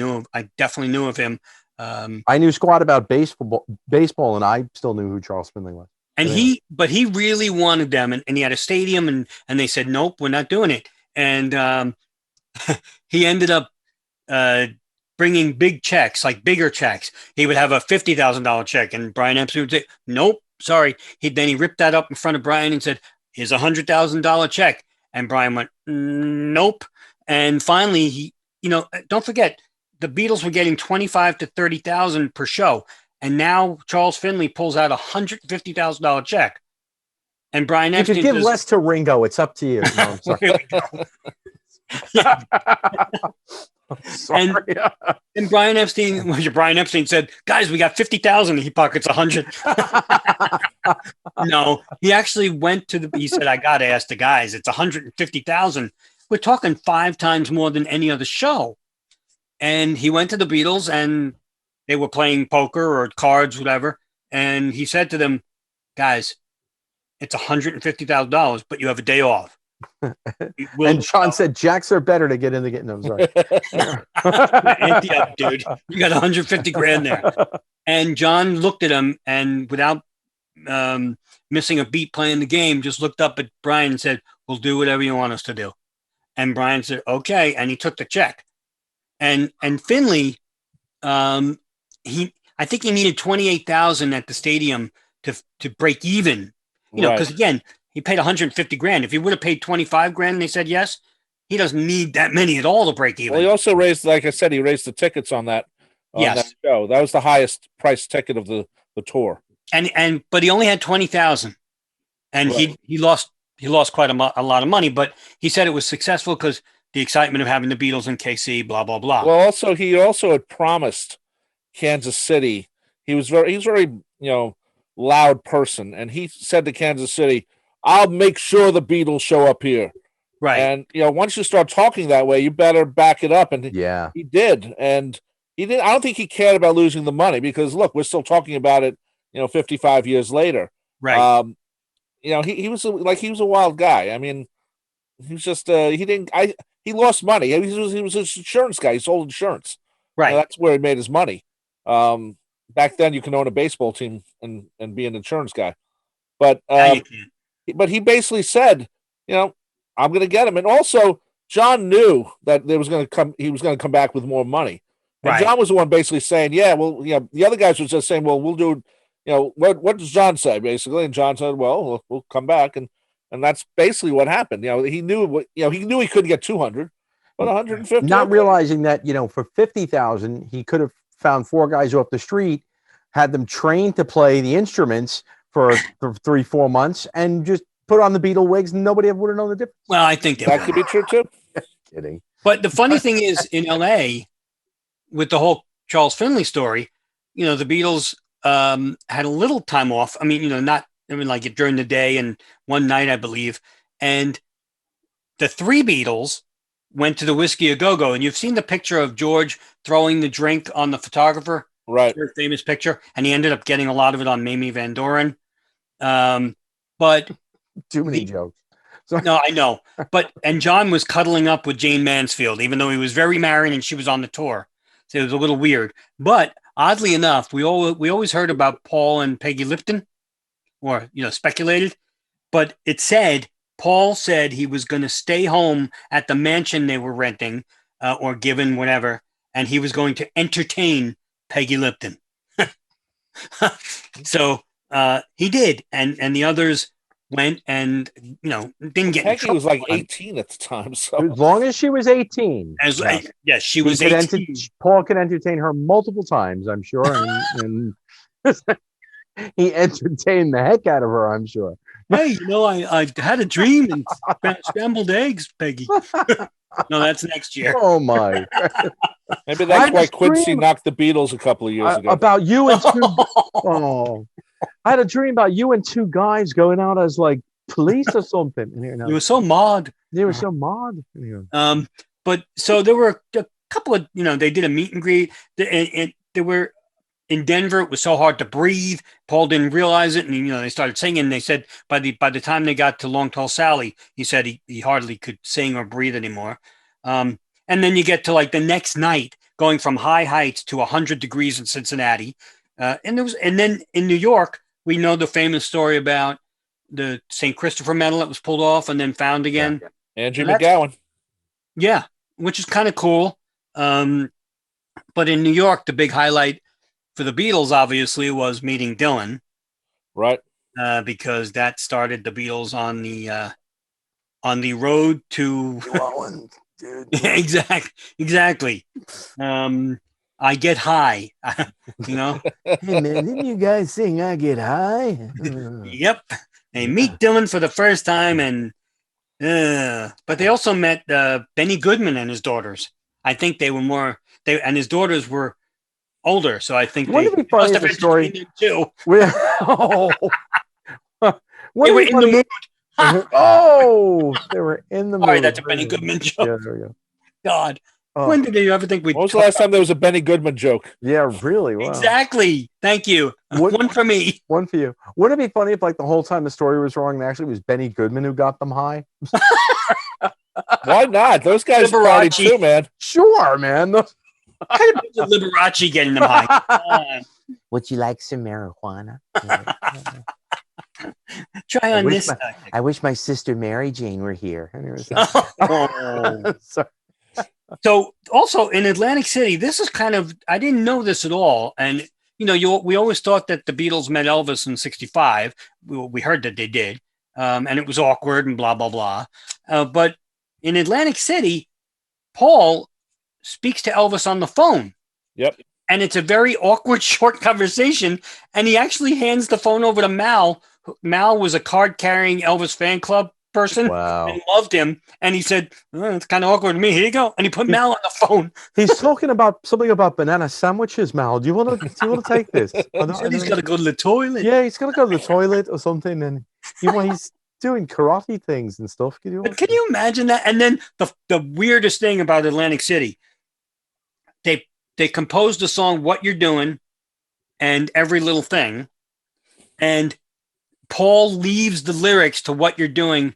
definitely knew of him. I knew squat about baseball, and I still knew who Charles Finley was. And he really wanted them, and he had a stadium, and they said, nope, we're not doing it. And he ended up bringing big checks, like bigger checks. He would have a $50,000 check, and Brian Epstein would say, nope, sorry. Then he ripped that up in front of Brian and said, here's $100,000 check. And Brian went, nope. And finally, he, don't forget, the Beatles were getting 25 to 30,000 per show. And now Charles Finley pulls out $150,000 check. And Brian Epstein you could give less to Ringo. It's up to you. No, I'm sorry. Sorry. And Brian Epstein said, guys, we got 50,000. He pockets 100. No, he actually he said, I got to ask the guys. It's 150,000. We're talking 5 times more than any other show. And he went to the Beatles and they were playing poker or cards, whatever. And he said to them, guys, it's $150,000, but you have a day off. And John said, jacks are better to get in the game. No, I'm sorry. Ante up, dude. You got 150 grand there. And John looked at him and without missing a beat playing the game, just looked up at Brian and said, we'll do whatever you want us to do. And Brian said, okay. And he took the check. And Finley, I think he needed 28,000 at the stadium to break even, because again, he paid 150 grand. If he would have paid 25 grand and they said yes, he doesn't need that many at all to break even. Well, he also raised, like I said, the tickets on that show. That was the highest price ticket of the tour. But he only had 20,000, and he lost quite a lot of money. But he said it was successful because the excitement of having the Beatles in KC, blah blah blah. Well, he also had promised Kansas City. He was very loud person, and he said to Kansas City, I'll make sure the Beatles show up here. Right. And, once you start talking that way, you better back it up. And he did. And he did. I don't think he cared about losing the money because, look, we're still talking about it 55 years later. Right. He was a wild guy. I mean, he was just he lost money. He was an insurance guy. He sold insurance. Right. That's where he made his money. Back then, you can own a baseball team and be an insurance guy. But Now you can't. but he basically said, I'm going to get him. And also, John knew that he was going to come back with more money. And Right. John was the one basically saying, the other guys was just saying, well, we'll do, what does John say basically? And John said, well, we'll come back. And that's basically what happened. He knew he couldn't get 200, but 150. Not realizing that, for 50,000, he could have found 4 guys off the street, had them trained to play the instruments for 3-4 months, and just put on the Beatle wigs, and nobody would have known the difference. Well, I think that could be true too. Kidding. But the funny thing is, in LA, with the whole Charles Finley story, the Beatles had a little time off. I mean, like during the day and one night, I believe. And the 3 Beatles went to the Whiskey A Go-Go. And you've seen the picture of George throwing the drink on the photographer. Right. Very famous picture. And he ended up getting a lot of it on Mamie Van Doren. But too many jokes. No, I know. And John was cuddling up with Jane Mansfield, even though he was very married and she was on the tour. So it was a little weird. But oddly enough, we always heard about Paul and Peggy Lipton, or speculated. But it said Paul said he was going to stay home at the mansion they were renting, or given whatever, and he was going to entertain Peggy Lipton. So he did, and the others went and didn't get. Peggy was like 18 at the time, so as long as she was 18, yes, she was 18. Paul could entertain her multiple times, I'm sure, and he entertained the heck out of her, I'm sure. Hey, I had a dream and scrambled eggs, Peggy. No, that's next year. Oh my! Maybe that's why Quincy knocked the Beatles a couple of years ago. About you and 2. I had a dream about you and 2 guys going out as like police or something. You were so mod. They were so mod. But so there were a couple of they did a meet and greet, and they were in Denver. It was so hard to breathe. Paul didn't realize it, and they started singing. They said by the time they got to Long Tall Sally, he said he hardly could sing or breathe anymore. And then you get to like the next night, going from high heights to 100 degrees in Cincinnati, and then in New York, we know the famous story about the St. Christopher medal that was pulled off and then found again. Andrew McGowan. Yeah, which is kind of cool. But in New York, the big highlight for the Beatles, obviously, was meeting Dylan, right? Because that started the Beatles on the road to exactly. I Get High. Hey man, didn't you guys sing "I Get High"? Yep. They meet Dylan for the first time, and but they also met Benny Goodman and his daughters. I think they were more. And his daughters were older, so I think Wouldn't it be funny if the story too. They were in the mood. They were in the mood. All right, that's a Benny Goodman joke. Yeah, there we go. God, when did you ever think we? When was the last time there was a Benny Goodman joke? Yeah, really. Wow. Exactly. Thank you. One for me. One for you. Wouldn't it be funny if, like, the whole time the story was wrong, and actually it was Benny Goodman who got them high? Why not? Those guys party too, man. Sure, man. Kind of Liberace getting them high. Would you like some marijuana? Try on this. I wish my sister Mary Jane were here. Sorry. So also in Atlantic City, this is kind of, I didn't know this at all. And, we always thought that the Beatles met Elvis in 65. We heard that they did. And it was awkward and blah, blah, blah. But in Atlantic City, Paul speaks to Elvis on the phone. Yep. And it's a very awkward, short conversation. And he actually hands the phone over to Mal. Mal was a card-carrying Elvis fan club person. Wow. And loved him. And he said, it's kind of awkward to me. Here you go. And he put Mal on the phone. He's talking about something about banana sandwiches, Mal. Do you want to take this? He said he's got to go to the toilet. Yeah, he's got to go to the toilet or something. And he's doing karate things and stuff. Can you imagine that? And then the weirdest thing about Atlantic City, they composed the song "What You're Doing" and "Every Little Thing," and Paul leaves the lyrics to What You're Doing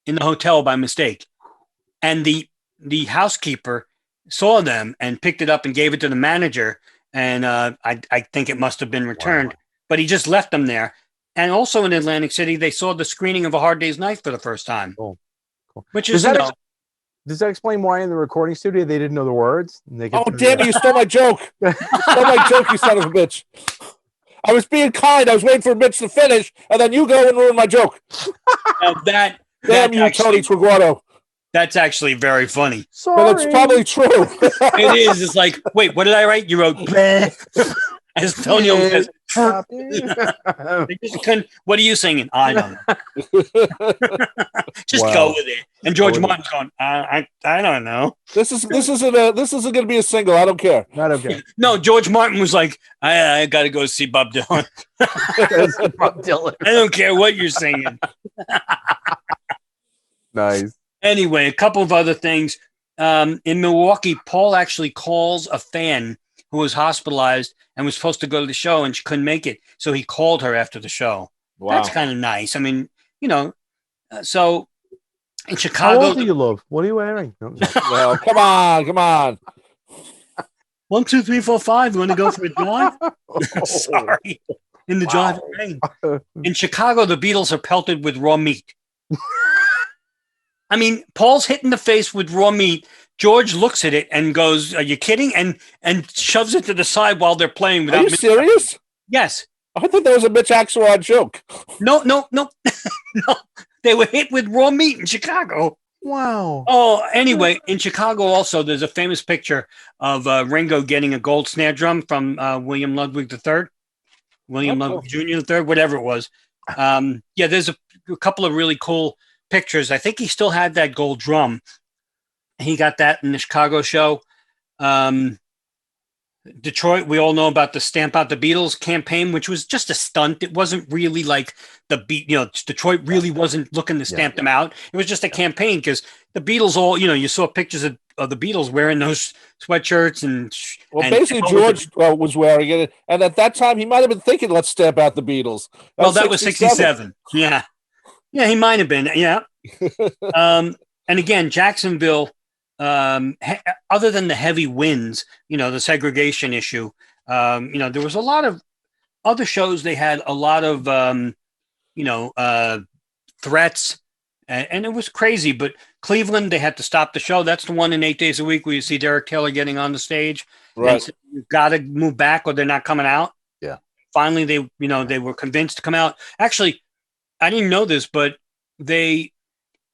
in the hotel by mistake. And the housekeeper saw them and picked it up and gave it to the manager. And I think it must have been returned, but he just left them there. And also in Atlantic City, they saw the screening of A Hard Day's Night for the first time. Cool. Which is, does that explain why in the recording studio they didn't know the words? Oh, damn it, you stole my joke. You stole my joke, you son of a bitch. I was being kind. I was waiting for Mitch to finish, and then you go and ruin my joke. Damn you, Tony Traguardo. That's actually very funny. Sorry. But it's probably true. It is. It's like, wait, what did I write? You wrote bleh. As Tony says, they just couldn't. What are you singing? I don't know. Just go with it. And George Martin's going, I don't know. This isn't going to be a single. I don't care. Not okay. No, George Martin was like, I got to go see Bob Dylan. Bob Dylan. I don't care what you're singing. Nice. Anyway, a couple of other things. In Milwaukee, Paul actually calls a fan who was hospitalized and was supposed to go to the show, and she couldn't make it. So he called her after the show. Wow. That's kind of nice. I mean, so in Chicago. How old are you, love? What are you wearing? Well, come on. 1, 2, 3, 4, 5. You want to go for a drive? Sorry. In the driving rain. In Chicago, the Beatles are pelted with raw meat. I mean, Paul's hit in the face with raw meat. George looks at it and goes, "Are you kidding?" and shoves it to the side while they're playing. Without Are you serious? Yes. I thought that was a Mitch Axelrod joke. No. No. They were hit with raw meat in Chicago. Wow. Oh, anyway, in Chicago also, there's a famous picture of Ringo getting a gold snare drum from William Ludwig III. William Ludwig Jr. III, whatever it was. There's a couple of really cool pictures. I think he still had that gold drum. He got that in the Chicago show. Detroit, we all know about the Stamp Out the Beatles campaign, which was just a stunt. It wasn't really like Detroit really wasn't looking to stamp them out. It was just a campaign because the Beatles all, you saw pictures of the Beatles wearing those sweatshirts and basically George was wearing it. And at that time, he might have been thinking, let's stamp out the Beatles. That was 67. Yeah. Yeah, he might have been. Yeah. And again, Jacksonville, other than the heavy winds, the segregation issue, there was a lot of other shows. They had a lot of, threats, and it was crazy. But Cleveland, they had to stop the show. That's the one in 8 Days a Week where you see Derek Taylor getting on the stage. Right. Said, you've got to move back or they're not coming out. Yeah. Finally, they were convinced to come out. Actually, I didn't know this, but they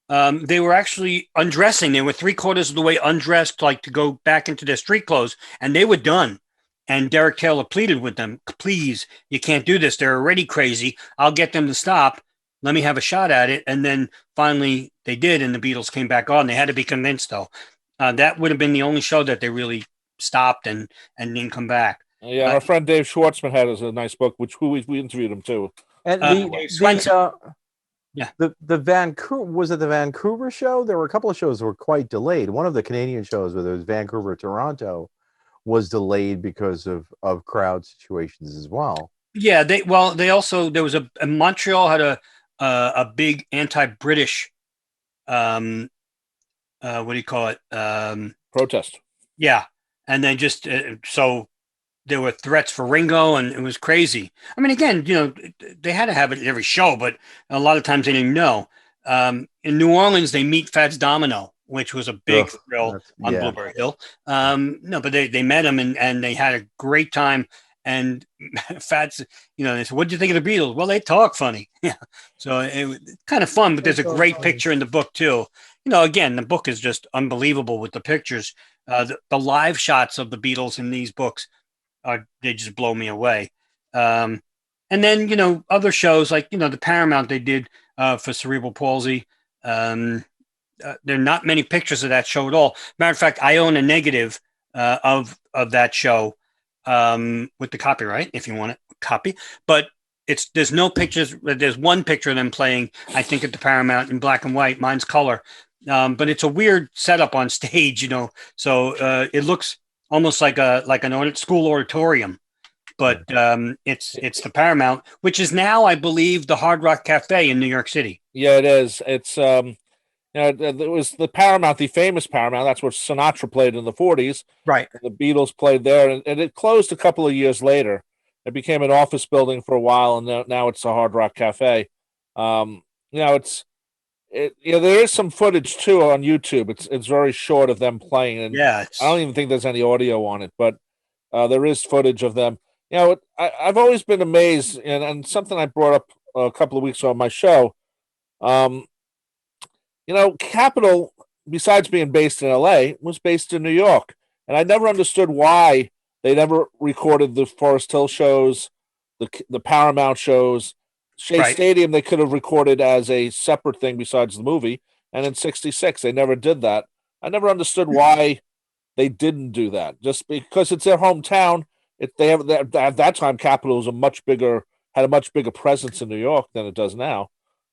were actually undressing. They were 3/4 of the way undressed, like to go back into their street clothes, and they were done. And Derek Taylor pleaded with them, "Please, you can't do this. They're already crazy. I'll get them to stop. Let me have a shot at it." And then finally they did, and the Beatles came back on. They had to be convinced, though. That would have been the only show that they really stopped and didn't come back. Yeah, our friend Dave Schwartzman had a nice book, which we interviewed him too. And the Vancouver, was it the Vancouver show? There were a couple of shows that were quite delayed. One of the Canadian shows, whether it was Vancouver, Toronto, was delayed because of crowd situations as well. Yeah, there was Montreal had a big anti-British, what do you call it? Protest. Yeah, and then just so there were threats for Ringo, and it was crazy. I mean, again, they had to have it at every show, but a lot of times they didn't know. In New Orleans, they meet Fats Domino, which was a big thrill on Blueberry Hill. But they met him and they had a great time. And Fats, they said, "What do you think of the Beatles?" Well, they talk funny. Yeah. So it was kind of fun, but there's a great picture in the book too. Again, the book is just unbelievable with the pictures. The live shots of the Beatles in these books they just blow me away. And then, other shows like, the Paramount they did for cerebral palsy. There are not many pictures of that show at all. Matter of fact, I own a negative of that show with the copyright, if you want it, copy. But there's no pictures. There's one picture of them playing, I think, at the Paramount in black and white. Mine's color. But it's a weird setup on stage, so it looks almost like an school auditorium. but it's the Paramount, which is now, I believe, the Hard Rock Cafe in New York City. Yeah, it is. It's it was the Paramount, the famous Paramount. That's where Sinatra played in the 40s. Right. The Beatles played there, and it closed a couple of years later. It became an office building for a while, and now it's a Hard Rock Cafe. There is some footage too on YouTube. It's very short of them playing, and I don't even think there's any audio on it, but there is footage of them. I've always been amazed, and something I brought up a couple of weeks ago on my show. Capitol, besides being based in LA, was based in New York. And I never understood why they never recorded the Forest Hill shows, the Paramount shows. Shea Stadium, they could have recorded as a separate thing besides the movie. And in 66, they never did that. I never understood why they didn't do that. Just because it's their hometown. At that time, Capitol was had a much bigger presence in New York than it does now.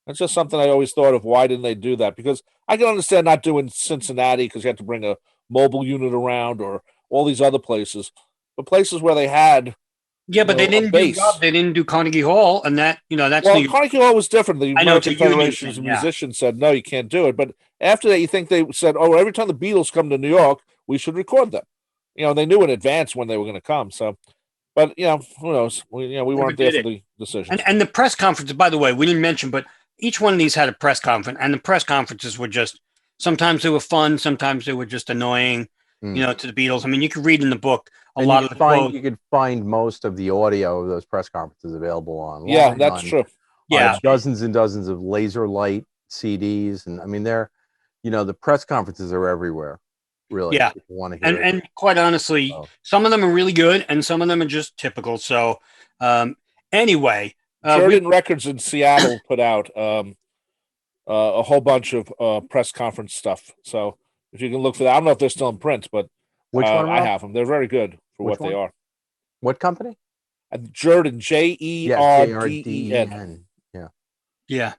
That's just something I always thought of. Why didn't they do that? Because I can understand not doing Cincinnati because you have to bring a mobile unit around, or all these other places, but places where they had. Yeah, but they didn't do Carnegie Hall, and that's Carnegie Hall was different. The American Federation of Musicians said no, you can't do it. But after that, you think they said, oh, every time the Beatles come to New York, we should record them. They knew in advance when they were going to come. So. But who knows? We weren't there for the decision. And the press conference, by the way, we didn't mention, but each one of these had a press conference, and the press conferences were just, sometimes they were fun, sometimes they were just annoying, to the Beatles. I mean, you could read in the book lot of the quotes. You could find most of the audio of those press conferences available online. Yeah, that's true. Yeah, dozens and dozens of laser light CDs, and I mean, the press conferences are everywhere. Really, yeah. Want to hear and quite honestly, some of them are really good, and some of them are just typical. So, anyway, Jordan Records in Seattle put out a whole bunch of press conference stuff. So, if you can look for that, I don't know if they're still in print, but which one? I have them. They're very good for what they are. What company? Jordan, JERDEN. Yeah.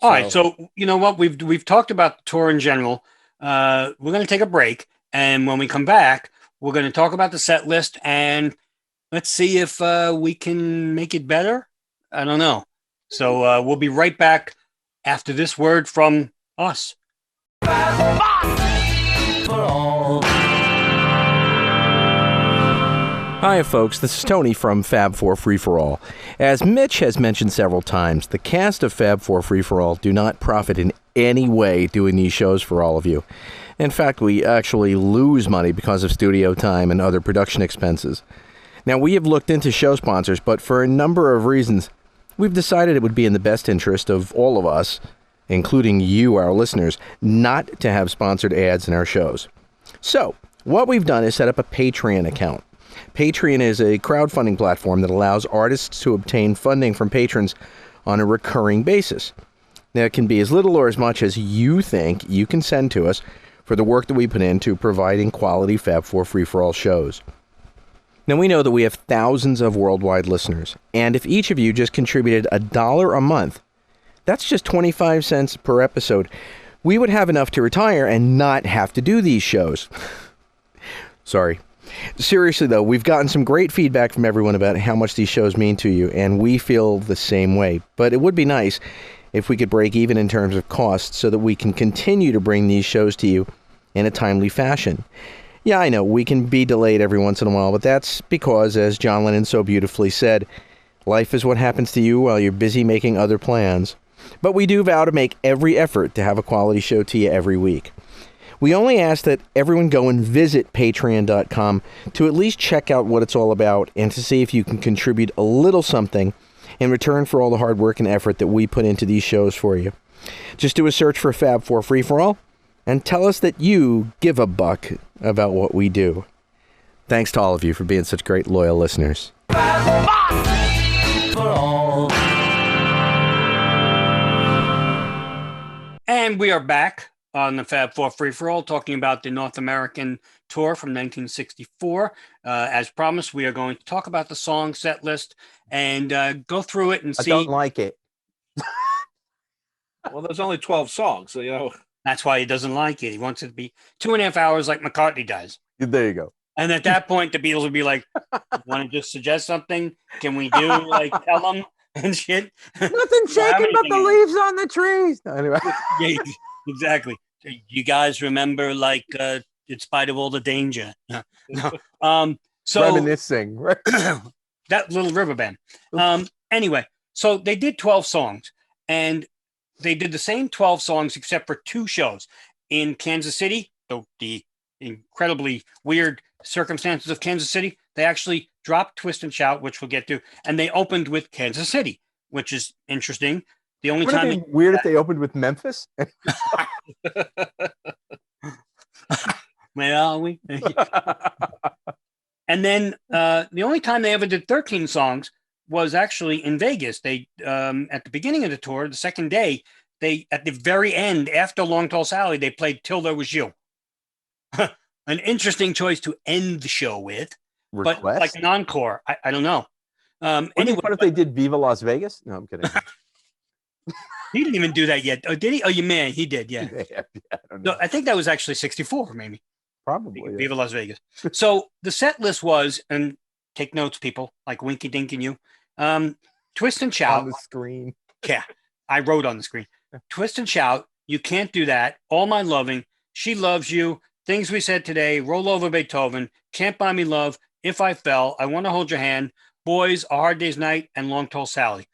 All right. So you know what? We've talked about the tour in general. We're going to take a break, and when we come back, we're going to talk about the set list, and let's see if we can make it better. I don't know. So we'll be right back after this word from us. Hi, folks. This is Tony from Fab 4 Free For All. As Mitch has mentioned several times, the cast of Fab 4 Free For All do not profit in any way doing these shows for all of you. In fact, we actually lose money because of studio time and other production expenses. Now, we have looked into show sponsors, but for a number of reasons, we've decided it would be in the best interest of all of us, including you, our listeners, not to have sponsored ads in our shows. So, what we've done is set up a Patreon account. Patreon is a crowdfunding platform that allows artists to obtain funding from patrons on a recurring basis. Now, it can be as little or as much as you think you can send to us for the work that we put into providing quality Fab 4 Free-for-All shows. Now, we know that we have thousands of worldwide listeners, and if each of you just contributed $1 a month, that's just 25 cents per episode, we would have enough to retire and not have to do these shows. Sorry. Seriously, though, we've gotten some great feedback from everyone about how much these shows mean to you, and we feel the same way. But it would be nice if we could break even in terms of costs so that we can continue to bring these shows to you in a timely fashion. Yeah, I know, we can be delayed every once in a while, but that's because, as John Lennon so beautifully said, life is what happens to you while you're busy making other plans. But we do vow to make every effort to have a quality show to you every week. We only ask that everyone go and visit patreon.com to at least check out what it's all about and to see if you can contribute a little something in return for all the hard work and effort that we put into these shows for you. Just do a search for Fab 4 Free For All and tell us that you give a buck about what we do. Thanks to all of you for being such great loyal listeners. And we are back on the Fab 4 Free-for-All, talking about the North American tour from 1964. As promised, we are going to talk about the song set list and go through it and see. I don't like it. Well, there's only 12 songs, so, That's why he doesn't like it. He wants it to be 2.5 hours like McCartney does. There you go. And at that point, the Beatles would be like, "Want to just suggest something? Can we do like tell them and shit?" Nothing shaking but the leaves on the trees. No, anyway. Yeah, exactly. You guys remember, like, in spite of all the danger. No. So Reminiscing, right? that Little River Band. Anyway, so they did 12 songs, and they did the same 12 songs except for 2 shows in Kansas City. The incredibly weird circumstances of Kansas City, they actually dropped Twist and Shout, which we'll get to, and they opened with Kansas City, which is interesting. The only time it be weird if they opened with Memphis. Where are we? And then the only time they ever did 13 songs was actually in Vegas. They at the beginning of the tour, the second day, they at the very end, after Long Tall Sally, they played Till There Was You. An interesting choice to end the show with, Request? But like an encore. I don't know. Anyway, what if they did Viva Las Vegas? No, I'm kidding. He didn't even do that yet. Oh, did he? Oh, you man, he did. Yeah. I don't know. No, I think that was actually 64, maybe. Probably. Viva Las Vegas. So the set list was, and take notes, people, like Winky Dink and you. Twist and Shout. On the screen. Yeah, I wrote on the screen. Twist and Shout, You Can't Do That, All My Loving, She Loves You, Things We Said Today, Roll Over Beethoven, Can't Buy Me Love, If I Fell, I Want to Hold Your Hand, Boys, A Hard Day's Night, and Long Tall Sally.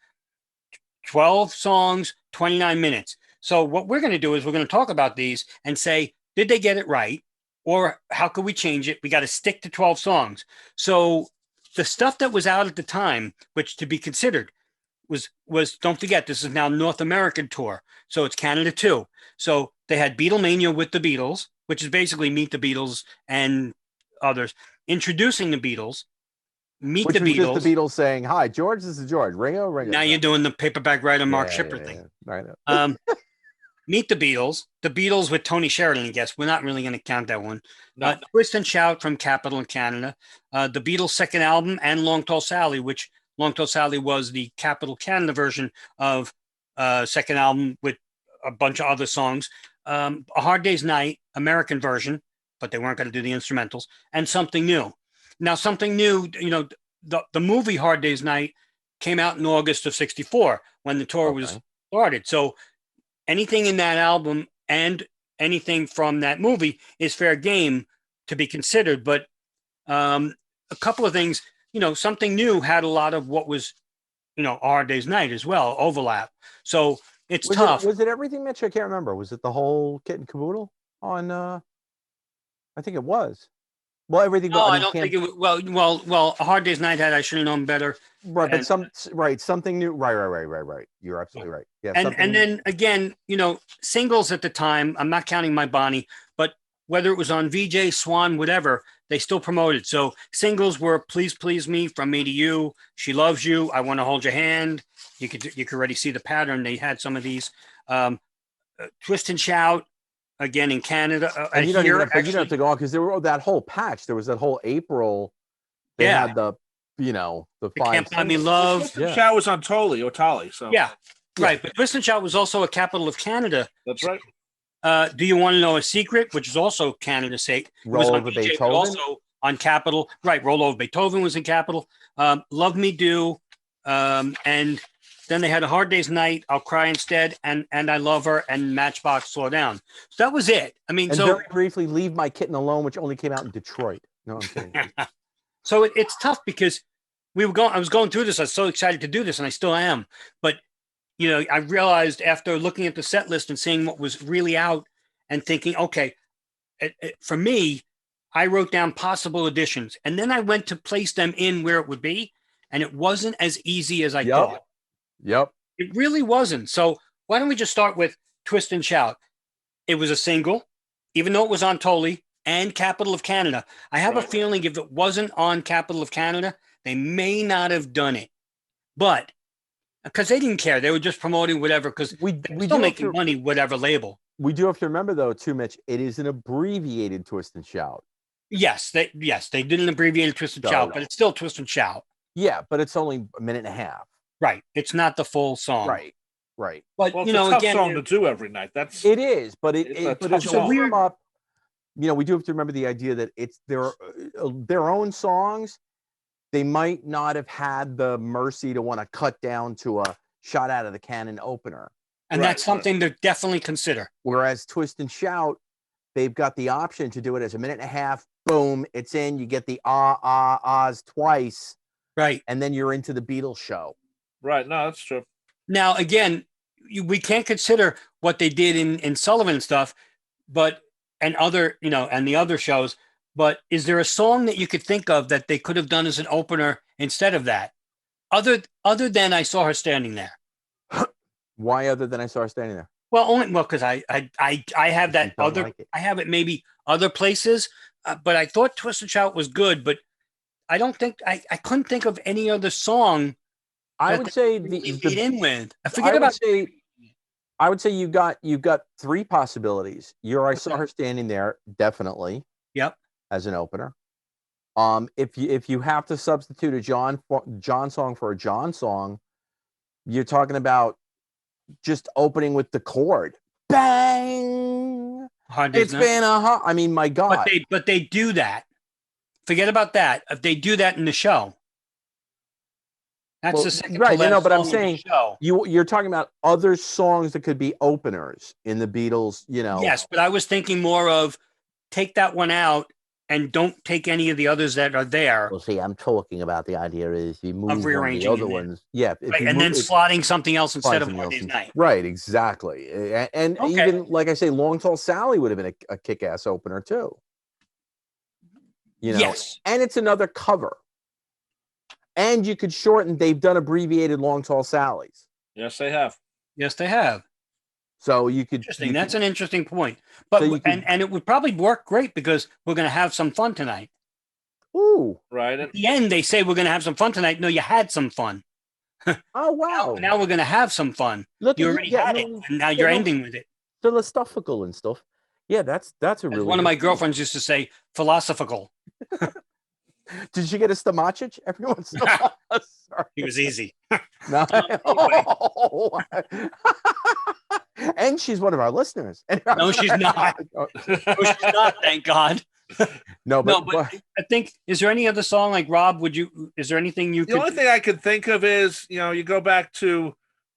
12 songs, 29 minutes. So what we're going to do is we're going to talk about these and say, did they get it right? Or how could we change it? We got to stick to 12 songs. So the stuff that was out at the time, which to be considered was don't forget, this is now North American tour. So it's Canada too. So they had Beatlemania with the Beatles, which is basically Meet the Beatles and others. Introducing the Beatles, Meet the Beatles. Just the Beatles saying, "Hi, George, this is George. Ringo. Now you're doing the paperback writer Mark Shipper thing. I know. Meet the Beatles with Tony Sheridan, I guess. We're not really going to count that one. No. Twist and Shout from Capitol in Canada. The Beatles' second album and Long Tall Sally, which Long Tall Sally was the Capitol Canada version of second album with a bunch of other songs. A Hard Day's Night, American version, but they weren't going to do the instrumentals. And Something New. Now, Something New, you know, the movie Hard Day's Night came out in August of 64 when the tour was started. So anything in that album and anything from that movie is fair game to be considered. But a couple of things, you know, Something New had a lot of what was, you know, A Hard Day's Night as well, overlap. So it's tough. Was it everything, Mitch? I can't remember. Was it the whole kit and caboodle on? I think it was. Well, everything. No, I don't think it was. Well, A Hard Day's Night had I Should Have Known Better. Right, but Something New. Right. You're absolutely right. Yeah, and then again, you know, singles at the time. I'm not counting My Bonnie, but whether it was on VJ, Swan, whatever, they still promoted. So singles were Please Please Me, From Me to You, She Loves You, I Want to Hold Your Hand. You could already see the pattern. They had some of these. Twist and Shout. Again in Canada, and you don't have to go on because there were that whole patch. There was that whole April. They had the five. Can't Buy Me Love. Twist and Shout was on Tolly. So right. But Twist and Shout was also a Capitol of Canada. That's right. Do You Want to Know a Secret? Which is also Canada's sake. Roll Over Beethoven. Also on Capitol. Right. Roll Over Beethoven was in Capitol. Love Me Do, and then they had A Hard Day's Night, I'll Cry Instead, and I Love Her, and Matchbox Slow Down. So that was it. I mean, and very briefly, Leave My Kitten Alone, which only came out in Detroit. No, I'm kidding. So it's tough because I was going through this. I was so excited to do this, and I still am. But, you know, I realized after looking at the set list and seeing what was really out and thinking, okay, for me, I wrote down possible additions. And then I went to place them in where it would be, and it wasn't as easy as I thought. Yep. It really wasn't. So why don't we just start with Twist and Shout? It was a single, even though it was on Tolly and Capitol of Canada. I have a feeling if it wasn't on Capitol of Canada, they may not have done it. But because they didn't care. They were just promoting whatever because we still making money, whatever label. We do have to remember, though, too, Mitch, it is an abbreviated Twist and Shout. Yes, they did an abbreviated Twist and Shout, but it's still Twist and Shout. Yeah, but it's only a minute and a half. Right. It's not the full song. Right. But well, you know, it's a tough again, song to do every night. It is, but it's a weird up. we do have to remember the idea that it's their own songs. They might not have had the mercy to want to cut down to a shot out of the cannon opener. And that's something to definitely consider. Whereas Twist and Shout, they've got the option to do it as a minute and a half. Boom, it's in. You get the ahs twice. Right. And then you're into the Beatles show. Right. No, that's true. Now, again, we can't consider what they did in Sullivan and stuff, and the other shows. But is there a song that you could think of that they could have done as an opener instead of that? Other than I Saw Her Standing There. Why other than I Saw Her Standing There? Well, because I have that other. Like I have it maybe other places, but I thought Twist and Shout was good, but I don't think I couldn't think of any other song. I would say I would say you got three possibilities. I Saw Her Standing There, definitely. Yep. As an opener. If you have to substitute a John song for a John song, you're talking about just opening with the chord. Bang! It's been I mean, my God. But they do that. Forget about that. If they do that in the show. That's the second right, but I'm song saying you're talking about other songs that could be openers in the Beatles, Yes, but I was thinking more of take that one out and don't take any of the others that are there. Well, see, I'm talking about the idea is you move one of the other ones. Yeah. Right, and then slotting something else instead of Hard Day's Night. Right, exactly. And even, like I say, Long Tall Sally would have been a kick-ass opener, too. Yes. And it's another cover. And you could shorten, they've done abbreviated Long Tall Sallies. Yes, they have. So you could. Interesting. That's an interesting point. But so and it would probably work great because we're going to have some fun tonight. Ooh. Right. At the end, they say we're going to have some fun tonight. No, you had some fun. Oh, wow. Now we're going to have some fun. Look, you already had it, and now you're ending with it. Philosophical and stuff. Yeah, that's a really. One of my girlfriends used to say philosophical. Did you get a stomachic every once in a while? Sorry. He was easy. No. And she's one of our listeners. No, she's not. No, she's not. Thank God. But I think, is there any other song like Rob? Is there anything you? The only thing I could think of is, you go back to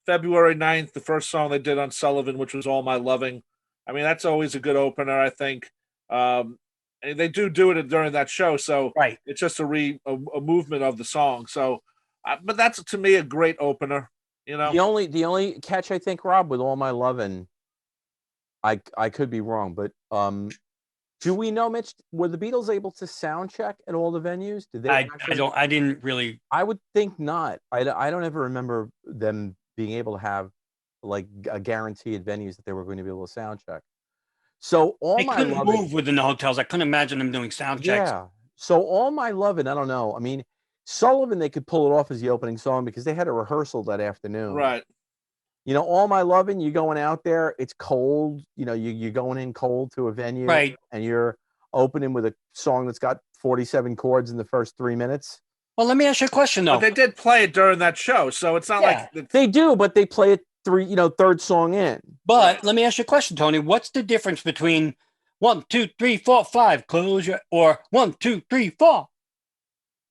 February 9th, the first song they did on Sullivan, which was All My Loving. I mean, that's always a good opener, I think. And they do it during that show, so right. It's just a movement of the song. So, but that's to me a great opener. The only catch, I think, Rob, with All My Lovin', I could be wrong, but do we know, Mitch, were the Beatles able to sound check at all the venues? Did they? I didn't really. I would think not. I don't ever remember them being able to have like a guarantee at venues that they were going to be able to sound check. So they couldn't move within the hotels. I couldn't imagine them doing sound checks. Yeah. So All My Lovin', I don't know. I mean, Sullivan, they could pull it off as the opening song because they had a rehearsal that afternoon. Right. All My Lovin', you're going out there, it's cold. You're going in cold to a venue. Right. And you're opening with a song that's got 47 chords in the first 3 minutes. Well, let me ask you a question, though. But they did play it during that show, so it's not like... They do, but they play it third song in. But let me ask you a question, Tony. What's the difference between 1, 2, 3, 4, 5, close your, or 1, 2, 3, 4?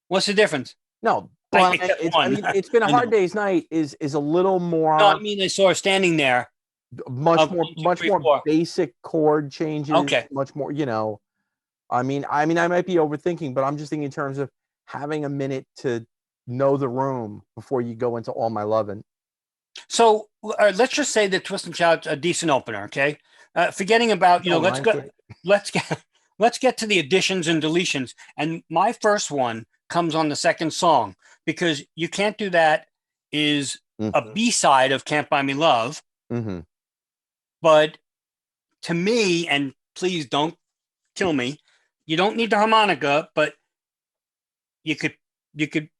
What's the difference? No, it's been a Hard Day's Night is a little more. No, I mean, I saw her standing there. Much more basic chord changes. Okay. Much more, I mean, I might be overthinking, but I'm just thinking in terms of having a minute to know the room before you go into All My Lovin'. So let's just say that Twist and Shout's a decent opener, okay? Forgetting about, let's get to the additions and deletions. And my first one comes on the second song because You Can't Do That is a B-side of Can't Buy Me Love. Mm-hmm. But to me, and please don't kill me, you don't need the harmonica, but you could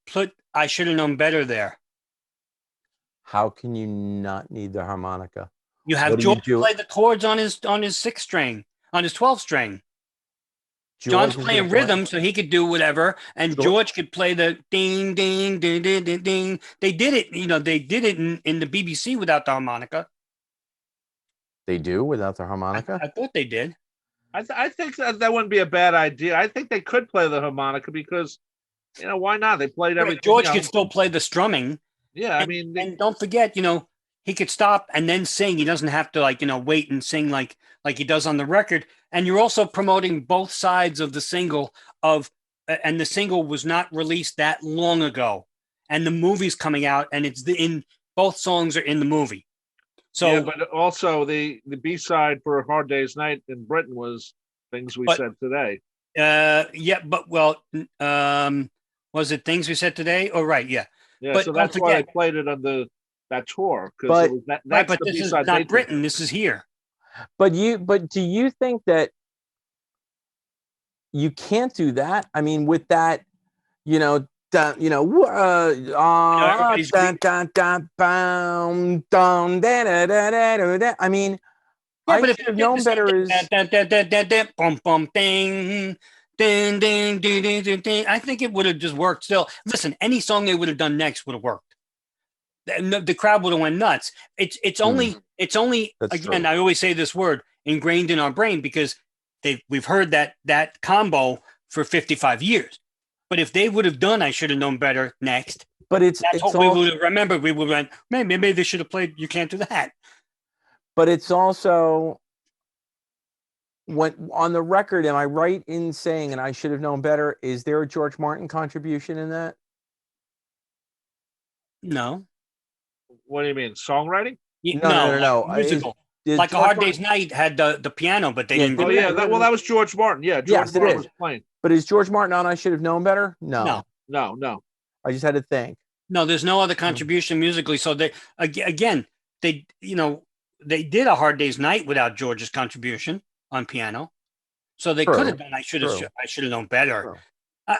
put I Should Have Known Better there. How can you not need the harmonica? You have George play the chords on his 6 string, on his 12 string. John's playing rhythm, so he could do whatever, and George could play the ding, ding, ding, ding, ding, ding. They did it, in the BBC without the harmonica. They do without the harmonica? I thought they did. I think that wouldn't be a bad idea. I think they could play the harmonica because, why not? They played everything. George could still play the strumming. Yeah, and don't forget, he could stop and then sing. He doesn't have to wait and sing like he does on the record. And you're also promoting both sides of the single and the single was not released that long ago. And the movie's coming out, and it's both songs are in the movie. So, yeah, but also the B-side for A Hard Day's Night in Britain was Things We Said Today. Was it Things We Said Today? Oh, right, yeah. Yeah, but so that's why they played it on that tour. But this is not Britain. This is here. But do you think that you can't do that? I mean, with that, I mean, yeah, but if you've known better is bum bum ding ding ding ding ding ding. I think it would have just worked. Still, listen, any song they would have done next would have worked. The crowd would have went nuts. It's only That's again. true. I always say this word ingrained in our brain because we've heard that combo for 55 years. But if they would have done I Should Have Known Better next, but that's what we would have remembered. We would have went, maybe they should have played You Can't Do That. But it's also when on the record, am I right in saying, and I should have known better, is there a George Martin contribution in that? No. What do you mean? Songwriting? No. Musical. Like A Hard Day's Night had the piano, but they didn't. Oh, yeah. That was George Martin. Yeah, George Martin was playing. But is George Martin on I Should Have Known Better? No. I just had to think. No, there's no other contribution musically. So they did A Hard Day's Night without George's contribution on piano. So they could have done I should have known better.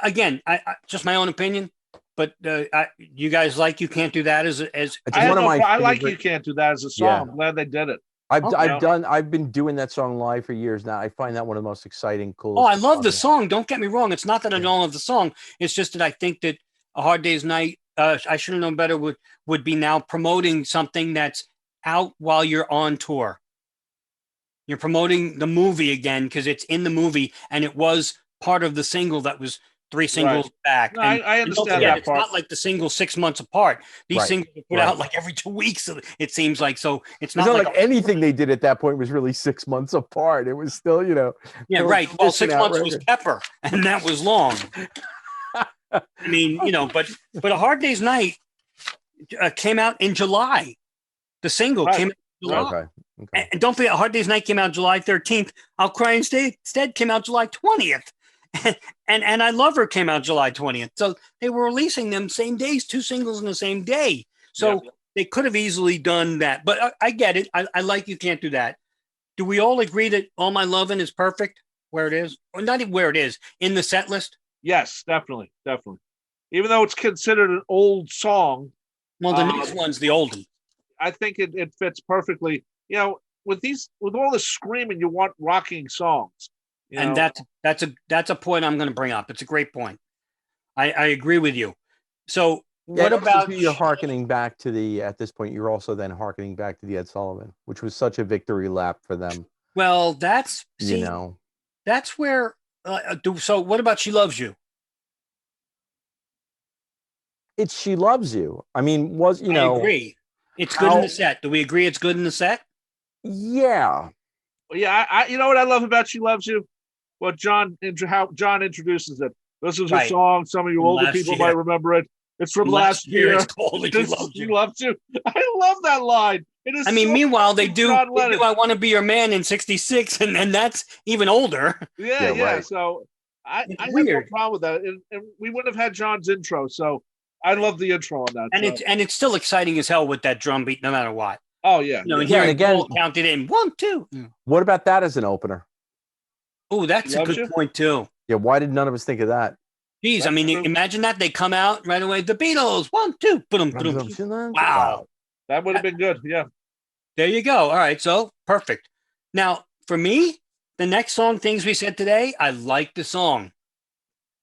Again, I just my own opinion. But you guys You Can't Do That as I like You Can't Do That as a song. Yeah. I'm glad they did it. I've been doing that song live for years now. I find that one of the most exciting, cool. Oh, I love the song. Don't get me wrong. It's not that I don't love the song. It's just that I think that A Hard Day's Night, I Should Have Known Better would be now promoting something that's out while you're on tour. You're promoting the movie again because it's in the movie and it was part of the single that was 3 singles back. No, I understand that it's part. not like the single 6 months apart. These singles are put out like every 2 weeks. It seems like so. It's not like anything they did at that point was really 6 months apart. It was still, Yeah, right. Well, 6 months was Pepper, and that was long. I mean, but A Hard Day's Night came out in July. The single came out in July. Okay. And don't forget, A Hard Day's Night came out July 13th. I'll Cry Instead came out July 20th. And I Love Her came out July 20th. So they were releasing them same days, 2 singles in the same day. So they could have easily done that. But I get it. I like You Can't Do That. Do we all agree that All My Lovin' is perfect where it is? Or not even where it is, in the set list? Yes, definitely. Even though it's considered an old song. Well, the next one's the old one. I think it fits perfectly. With all the screaming, you want rocking songs. And that's a point I'm going to bring up. It's a great point. I agree with you. So what about you're hearkening back to at this point, you're also then hearkening back to the Ed Sullivan, which was such a victory lap for them. Well, that's that's where. So what about She Loves You? It's She Loves You. I mean, I agree. It's good in the set. Do we agree it's good in the set? Yeah. Yeah. You know what I love about She Loves You? How John introduces it. This is a song. Some of you older people might remember it. It's from last year. It's called She Loves You. I love that line. It is. Meanwhile, they do I Want to Be Your Man in '66, and that's even older. Yeah. Right. So I have no problem with that. And we wouldn't have had John's intro. So I love the intro on that. And it's still exciting as hell with that drum beat, no matter what. Oh yeah. And here again, counted in 1, 2. What about that as an opener? Oh, that's a good point too. Yeah, why did none of us think of that? Geez, imagine that they come out right away. The Beatles, 1, 2, boom. Wow, that would have been good. Yeah, there you go. All right, so perfect. Now, for me, the next song, Things We Said Today, I like the song,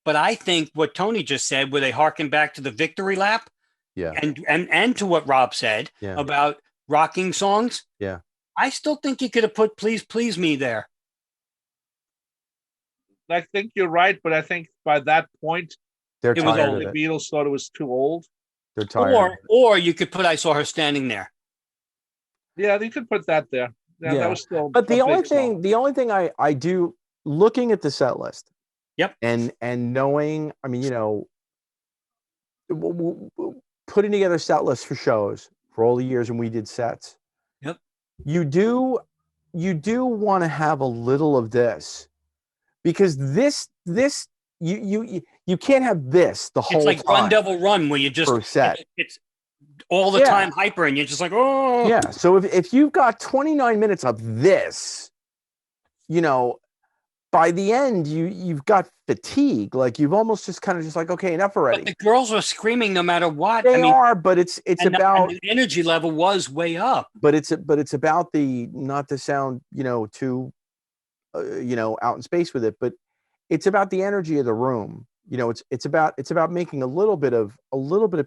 but I think what Tony just said, where they harken back to the victory lap, and to what Rob said about rocking songs, I still think you could have put Please Please Me there. I think you're right, but I think by that point, They're It was tired old. of the it. Beatles thought it was too old. They're tired. Or you could put "I Saw Her Standing There." Yeah, you could put that there. Yeah, Yeah. that was still. But a big song. the only thing I do looking at the set list, Yep. and knowing, I mean, you know, putting together set lists for shows for all the years when we did sets. Yep. You do want to have a little of this, because this you can't have this the whole It's like time Run Devil Run, where you just per set. it's all the time hyper, and you're just like, oh Yeah. So if you've got 29 minutes of this, you know, by the end you've got fatigue. Like you've almost just kind of just like, okay, enough already. But the girls were screaming no matter what. They are, but it's about the energy level was way up. but it's about the, not to sound, you know, too you know, out in space with it, but it's about the energy of the room. You know, it's about making a little bit of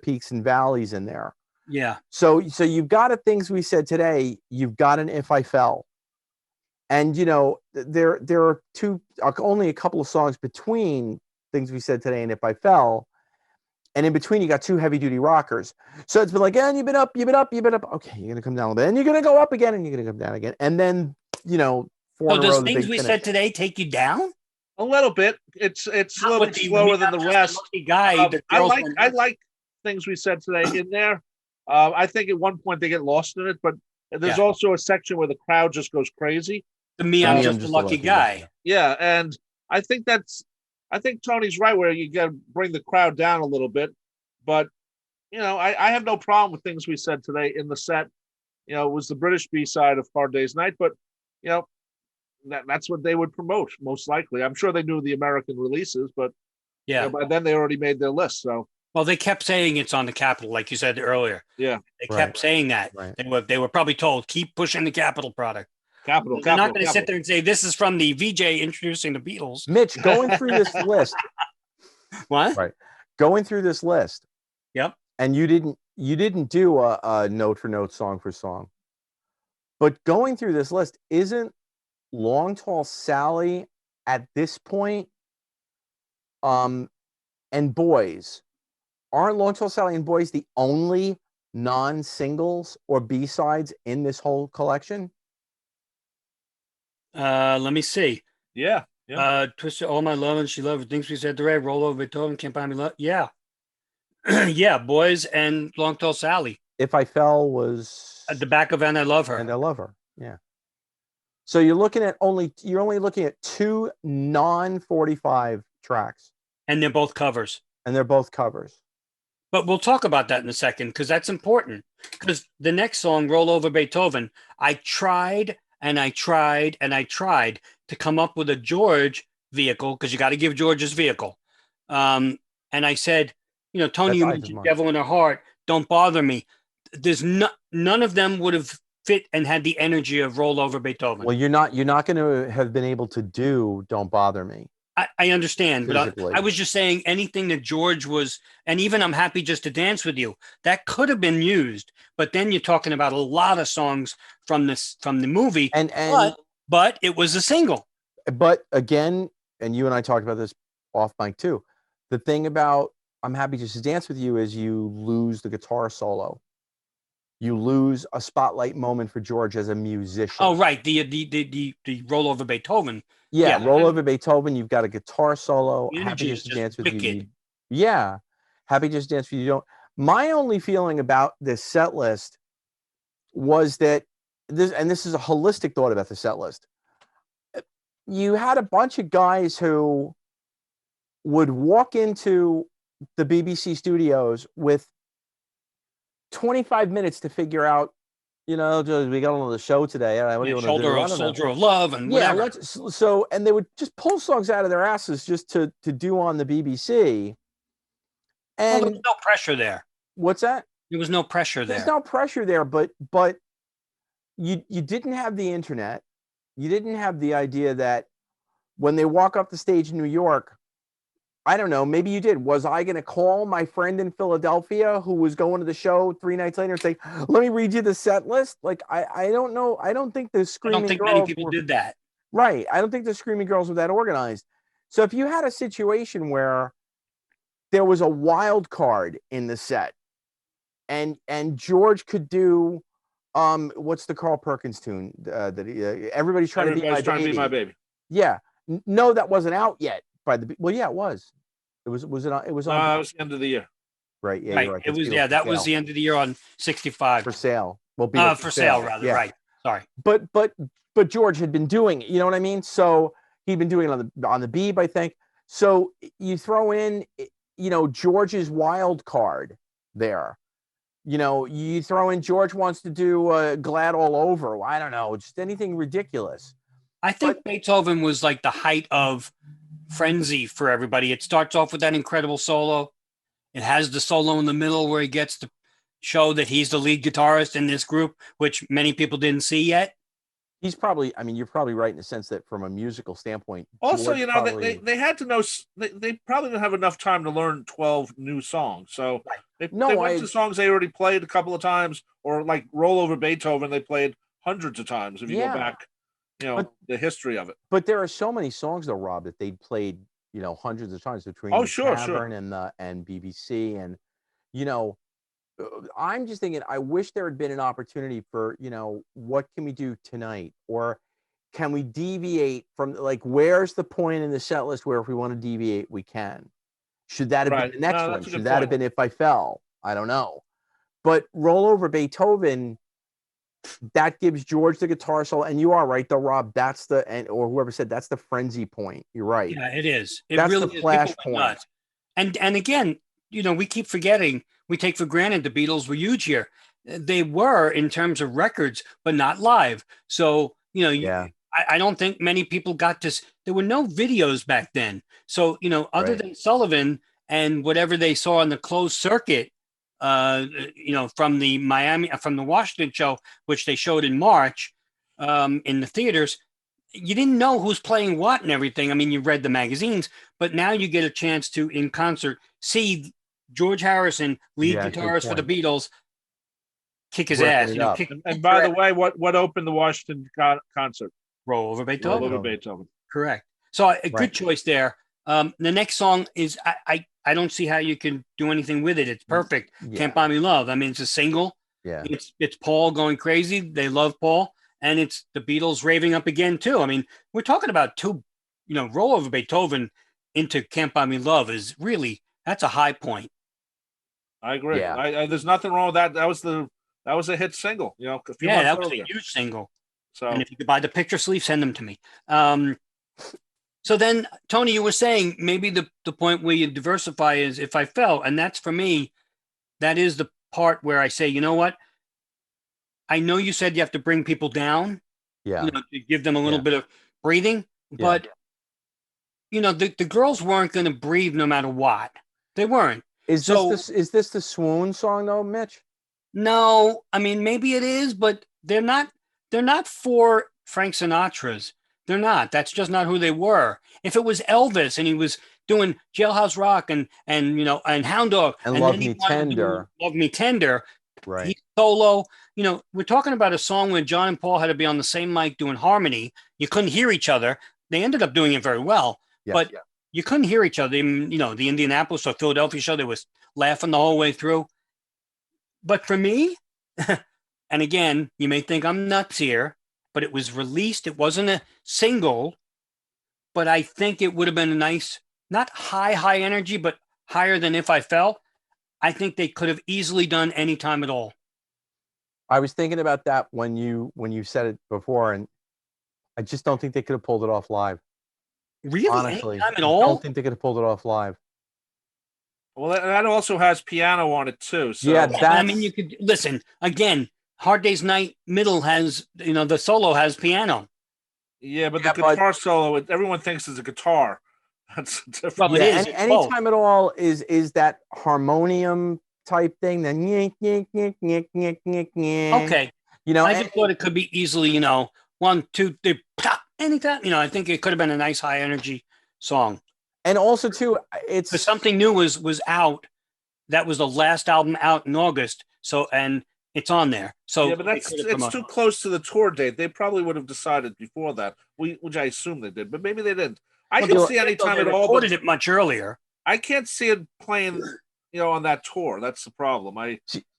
peaks and valleys in there. Yeah. So you've got a Things We Said Today, you've got an If I Fell. And you know, there are only a couple of songs between Things We Said Today and If I Fell. And in between, you got two heavy duty rockers. So it's been like, and you've been up. Okay, you're gonna come down a bit, and you're gonna go up again, and you're gonna come down again. And then, you know, So does Things We Said Today take you down? A little bit. It's a little bit slower than the rest. Guy, I like Things We Said Today in there. I think at one point they get lost in it, but there's also a section where the crowd just goes crazy. To me, I'm just a lucky guy. Yeah, and I think Tony's right where you got to bring the crowd down a little bit. But you know, I have no problem with Things We Said Today in the set. You know, it was the British B-side of Hard Day's Night, but you know, that's what they would promote most likely. I'm sure they knew the American releases, but you know, by then they already made their list. So well, they kept saying it's on the Capitol, like you said earlier. Yeah, they kept saying that. Right. They were probably told, keep pushing the Capitol product. Capitol. They're not going to sit there and say this is from the VJ introducing the Beatles. Mitch, going through this list. What? Right. Going through this list. Yep. And you didn't do a note for note, song for song. But going through this list, isn't Long Tall Sally at this point, and Boys, aren't Long Tall Sally and Boys the only non-singles or B-sides in this whole collection? Let me see. Yeah. Twisted All My Love and She Loved Things We Said Today, Roll Over Beethoven, Can't Buy Me Love. Yeah. Yeah, Boys and Long Tall Sally. If I Fell was At the back of And I Love Her. And I Love Her. Yeah. So you're only looking at two non-45 tracks. And they're both covers. And they're both covers. But we'll talk about that in a second, because that's important. Because the next song, Roll Over Beethoven, I tried to come up with a George vehicle, because you got to give George his vehicle. And I said, you know, Tony, you mentioned Devil in Her Heart, Don't Bother Me. There's none of them would have fit and had the energy of Roll Over Beethoven. Well, you're not going to have been able to do Don't Bother Me. I understand, physically. But I was just saying anything that George was, and even I'm Happy Just to Dance With You, that could have been used. But then you're talking about a lot of songs from the movie, but it was a single. But again, and you and I talked about this off mic too, the thing about I'm Happy Just to Dance With You is you lose the guitar solo. You lose a spotlight moment for George as a musician. Oh, right. The Roll Over Beethoven. Yeah, Roll Over Beethoven. You've got a guitar solo. Happy Just to Dance With wicked. You. Yeah, Happy Just to Dance With You. Don't. My only feeling about this set list was that this is a holistic thought about the set list. You had a bunch of guys who would walk into the BBC studios with 25 minutes to figure out, you know, we got on the show today. What do you want to do? Soldier of Love and whatever. And they would just pull songs out of their asses just to do on the BBC. And there was no pressure there. What's that? There was no pressure there. There's no pressure there, but you didn't have the internet. You didn't have the idea that when they walk up the stage in New York, I don't know, maybe you did. Was I going to call my friend in Philadelphia who was going to the show 3 nights later and say, let me read you the set list? Like, I don't know. I don't think the Screaming Girls many people did that. Right. I don't think the Screaming Girls were that organized. So if you had a situation where there was a wild card in the set, and George could do, what's the Carl Perkins tune that everybody's trying to be my baby. Yeah, no, that wasn't out yet by the. Well, yeah, it was. It was on. That was the end of the year. Right. Yeah. Right. You're right. It was. Yeah, that was the end of the year on 65 for sale. Well, for sale rather. Yeah. Right. Sorry. But George had been doing it. You know what I mean? So he'd been doing it on the Beeb, I think. So you throw in, George's wild card there. You throw in George wants to do Glad All Over. I don't know, just anything ridiculous. I think Beethoven was like the height of frenzy for everybody. It starts off with that incredible solo. It has the solo in the middle where he gets to show that he's the lead guitarist in this group, which many people didn't see yet. He's probably, you're probably right in the sense that from a musical standpoint. Also, they had to know, they probably didn't have enough time to learn 12 new songs. So they went to songs they already played a couple of times, or like Roll Over Beethoven, they played hundreds of times if you go back, the history of it. But there are so many songs, though, Rob, that they'd played, hundreds of times between Tavern and BBC. And, I'm just thinking, I wish there had been an opportunity for, what can we do tonight? Or can we deviate from, like, where's the point in the set list where if we want to deviate, we can? Should that have been the next one? Should that have been If I Fell? I don't know. But Roll Over Beethoven, that gives George the guitar solo. And you are right, though, Rob, or whoever said that's the frenzy point. You're right. Yeah, it is. That's really the flash point. And again, we keep forgetting, we take for granted the Beatles were huge here. They were in terms of records, but not live. So, I don't think many people got this. There were no videos back then. So, other than Sullivan and whatever they saw on the closed circuit, from the Washington show, which they showed in March in the theaters, you didn't know who's playing what and everything. I mean, you read the magazines, but now you get a chance to, in concert, see George Harrison, lead guitarist for the Beatles, kick his ass. And by the way, what opened the Washington concert? Roll Over Beethoven. Roll Over Beethoven. Correct. So a good choice there. The next song is, I don't see how you can do anything with it. It's perfect. Yeah. Can't Buy Me Love. I mean, it's a single. Yeah. It's Paul going crazy. They love Paul. And it's the Beatles raving up again, too. I mean, we're talking about two, Roll Over Beethoven into Can't Buy Me Love is really, that's a high point. I agree. Yeah. There's nothing wrong with that. That was a hit single. That was a huge single. So, and if you could buy the picture sleeve, send them to me. So then, Tony, you were saying maybe the point where you diversify is If I Fell. And that's, for me, that is the part where I say, you know what? I know you said you have to bring people down, to give them a little bit of breathing, but the girls weren't going to breathe no matter what. They weren't. Is this the swoon song though, Mitch? No, I mean maybe it is, but they're not for Frank Sinatra's. They're not. That's just not who they were. If it was Elvis and he was doing Jailhouse Rock and Hound Dog and Love Me Tender, right? He solo. We're talking about a song where John and Paul had to be on the same mic doing harmony. You couldn't hear each other. They ended up doing it very well, but you couldn't hear each other. The Indianapolis or Philadelphia show, they was laughing the whole way through. But for me, and again, you may think I'm nuts here, but it was released. It wasn't a single, but I think it would have been a nice, not high energy, but higher than If I Fell. I think they could have easily done any time at all. I was thinking about that when you said it before, and I just don't think they could have pulled it off live. Really? Honestly, I don't think they could have pulled it off live. Well, that also has piano on it too. So. Yeah, I mean, you could listen again. Hard Day's Night Middle has, the solo has piano. Yeah, but the guitar solo, everyone thinks is a guitar. That's different. Well, it is. Anytime at all is that harmonium type thing. Then okay. I just thought it could be easily, 1, 2, 3, anytime. I think it could have been a nice high energy song. And also too, it's Something New was out. That was the last album out in August. So, and it's on there. So yeah, but it's too close to the tour date. They probably would have decided before that, which I assume they did, but maybe they didn't. I can see any time at all. Recorded it much earlier. I can't see it playing, on that tour. That's the problem.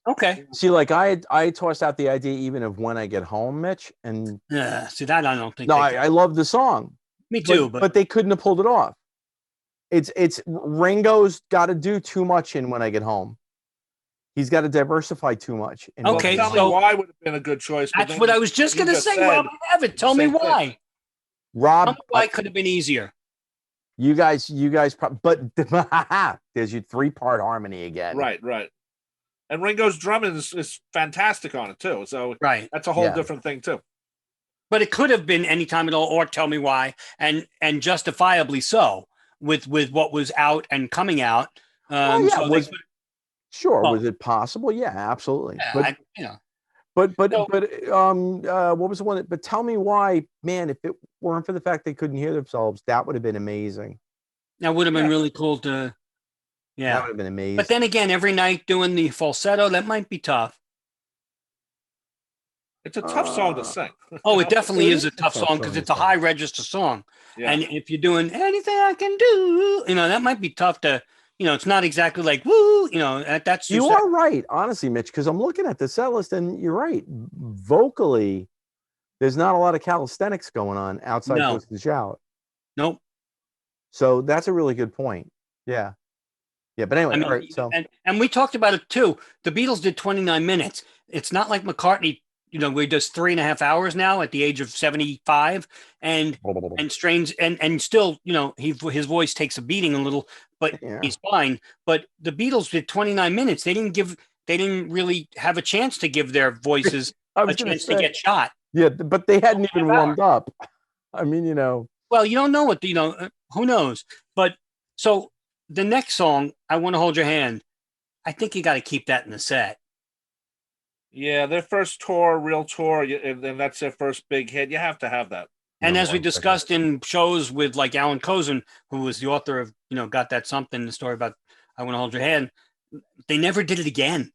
Okay. See, like I tossed out the idea even of When I Get Home, Mitch, and Yeah. See that I don't think. No, I love the song. Me too, but they couldn't have pulled it off. It's Ringo's got to do too much in When I Get Home. He's got to diversify too much. Okay, tell me why would have been a good choice. That's what I was just going to say. Rob, tell me why. Rob, tell me why could have been easier. You guys, but there's your 3-part harmony again. Right. And Ringo's drumming is fantastic on it too. So that's a whole different thing too. But it could have been any time at all, or Tell Me Why, and justifiably so, with what was out and coming out. Was it possible? Yeah, absolutely. Yeah, But what was the one? But Tell Me Why, man. If it weren't for the fact they couldn't hear themselves, that would have been amazing. That would have been really cool to. Yeah, that would have been amazing. But then again, every night doing the falsetto, that might be tough. It's a tough song to sing. Oh, it definitely is a tough song because it's a high register song. Yeah. And if you're doing Anything I Can Do, that might be tough to, it's not exactly like, woo, that's. You are right, honestly, Mitch, because I'm looking at the set list and you're right. Vocally, there's not a lot of calisthenics going on outside Push the Shout. Nope. So that's a really good point. Yeah. Yeah, but anyway, all right. So and we talked about it too. The Beatles did 29 minutes. It's not like McCartney, where he does 3.5 hours now at the age of 75 and strains and still, his voice takes a beating a little, but he's fine. But the Beatles did 29 minutes. They didn't really have a chance to give their voices a chance to get shot. Yeah, but they hadn't even warmed up. I mean, Well, you don't know what, who knows? But so the next song, I Want to Hold Your Hand, I think you got to keep that in the set. Yeah, their first real tour, and that's their first big hit. You have to have that. And as we discussed in shows with like Alan Kozin, who was the author of, Got That Something, the story about I Want to Hold Your Hand, they never did it again.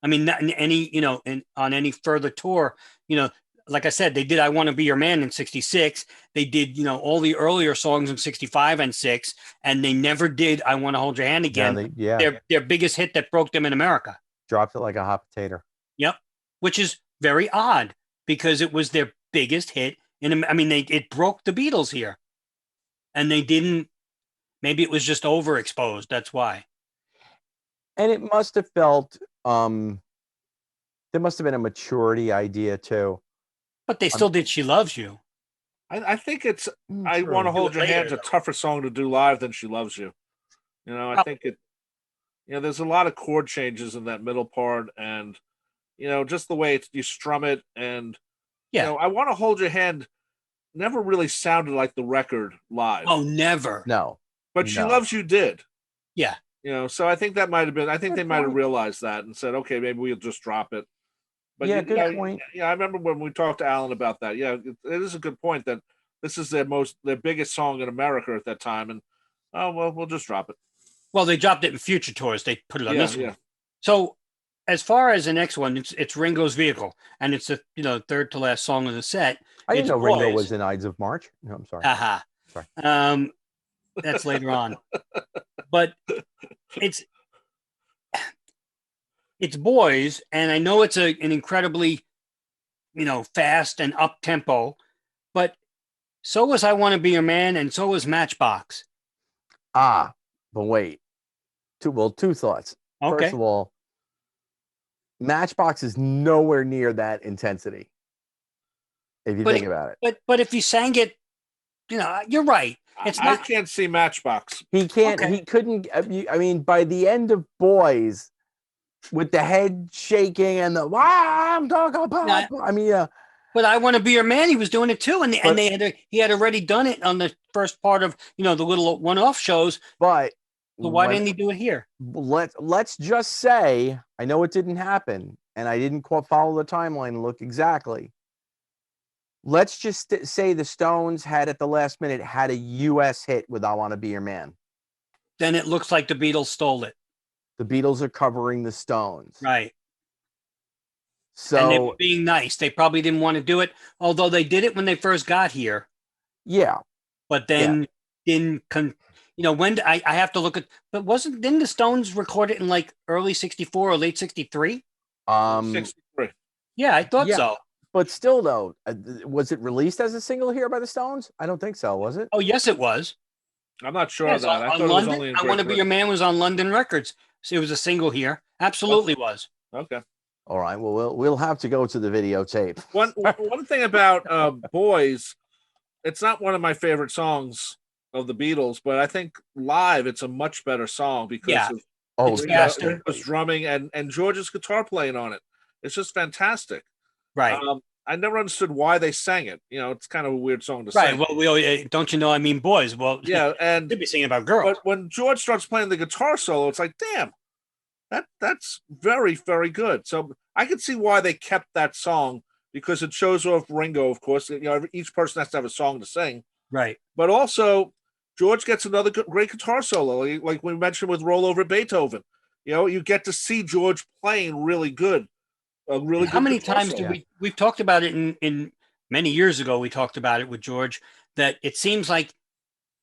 I mean, not in any, on any further tour, like I said, they did I Want to Be Your Man in 66. They did, all the earlier songs in 65 and 6, and they never did I Want to Hold Your Hand again. Their biggest hit that broke them in America. Dropped it like a hot potato. Yep. Which is very odd because it was their biggest hit. It broke the Beatles here. And they didn't, maybe it was just overexposed. That's why. And it must have felt, there must have been a maturity idea too. But they still did She Loves You. I think it's I Want to Hold Your Hand's a tougher song to do live than She Loves You. I think there's a lot of chord changes in that middle part and just the way you strum it. And, I Want to Hold Your Hand never really sounded like the record live. Oh, never. No. But She Loves You did. Yeah. So I think that might have been, I think they might have realized that and said, okay, maybe we'll just drop it. But good point. Yeah, I remember when we talked to Alan about that. Yeah, it is a good point that this is their biggest song in America at that time. And, we'll just drop it. Well, they dropped it in future tours. They put it on this one. Yeah. So, as far as the next one, it's Ringo's Vehicle, and it's the third to last song of the set. I didn't know Ringo was in Ides of March. No, I'm sorry. Haha. Sorry. That's later on, but it's Boys, and I know it's an incredibly, fast and up tempo, but so was I Want to Be Your Man, and so was Matchbox. But wait, two thoughts. Okay. First of all, Matchbox is nowhere near that intensity. If you think about it. But if you sang it, you're right. I can't see Matchbox. He can't. Okay. He couldn't. I mean, by the end of Boys, with the head shaking and the I'm talking about. But I Want to Be Your Man, he was doing it too, and he had already done it on the first part of the little one-off shows. But so why didn't he do it here? Let's just say I know it didn't happen, and I didn't follow the timeline and look exactly. Let's just say the Stones at the last minute had a U.S. hit with I Want to Be Your Man. Then it looks like the Beatles stole it. The Beatles are covering the Stones. Right. So, and they were being nice. They probably didn't want to do it, although they did it when they first got here. Yeah. But then didn't I have to look at, but didn't the Stones record it in like early 64 or late 63? 63. Yeah, I thought so. But still, though, was it released as a single here by the Stones? I don't think so. Was it? Oh, yes, it was. I'm not sure of that. I thought it was only in I Want to Be Your Man was on London Records. So it was a single here. Absolutely was. Okay. All right. Well, we'll have to go to the videotape. One thing about Boys, it's not one of my favorite songs of the Beatles, but I think live it's a much better song because it's faster. Ringo's drumming and George's guitar playing on it. It's just fantastic. Right. I never understood why they sang it. It's kind of a weird song to sing. Right. Well, don't you know? I mean, boys. Well, yeah, and they'd be singing about girls. But when George starts playing the guitar solo, it's like, damn, that's very, very good. So I could see why they kept that song because it shows off Ringo. Of course, each person has to have a song to sing. Right. But also, George gets another great guitar solo, like we mentioned with "Roll Over Beethoven." You get to see George playing really good. How many times we've talked about it in many years ago, we talked about it with George, that it seems like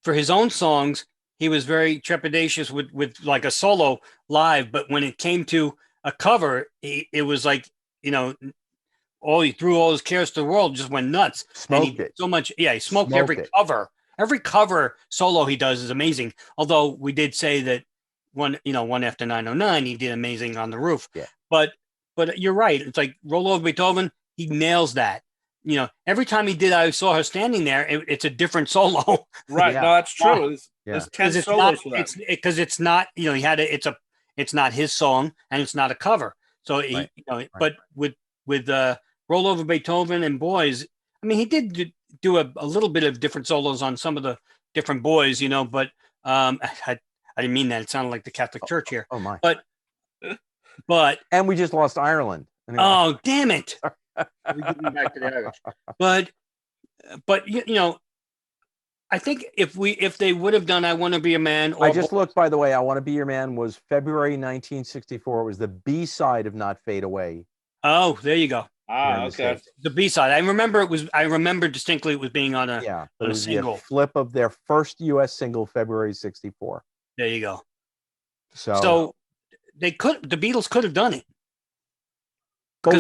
for his own songs, he was very trepidatious with like a solo live. But when it came to a cover, it was like, he threw all his cares to the world, just went nuts. Smoked it. So much. Yeah. He smoked every cover. Every cover solo he does is amazing. Although we did say that one after 909, he did amazing on the roof. Yeah. But you're right. It's like Roll Over Beethoven. He nails that. Every time he did, I saw her standing there. It's a different solo. Right. Yeah. No, that's true. There's 10 solos for that. Because it's not. It's not his song and it's not a cover. So but with Roll Over Beethoven and Boys, I mean, he did do a little bit of different solos on some of the different boys. But I didn't mean that. It sounded like the Catholic Church here. Oh my. But and we just lost Ireland. Anyway. Oh, damn it! We get back to the Irish. But I think if they would have done "I Want to Be a Man," I just looked. By the way, "I Want to Be Your Man" was February 1964. It was the B-side of "Not Fade Away." Oh, there you go. Okay. The B-side. I remember distinctly it was being on a it was single. The flip of their first U.S. single, February 64. There you go. So the Beatles could have done it. But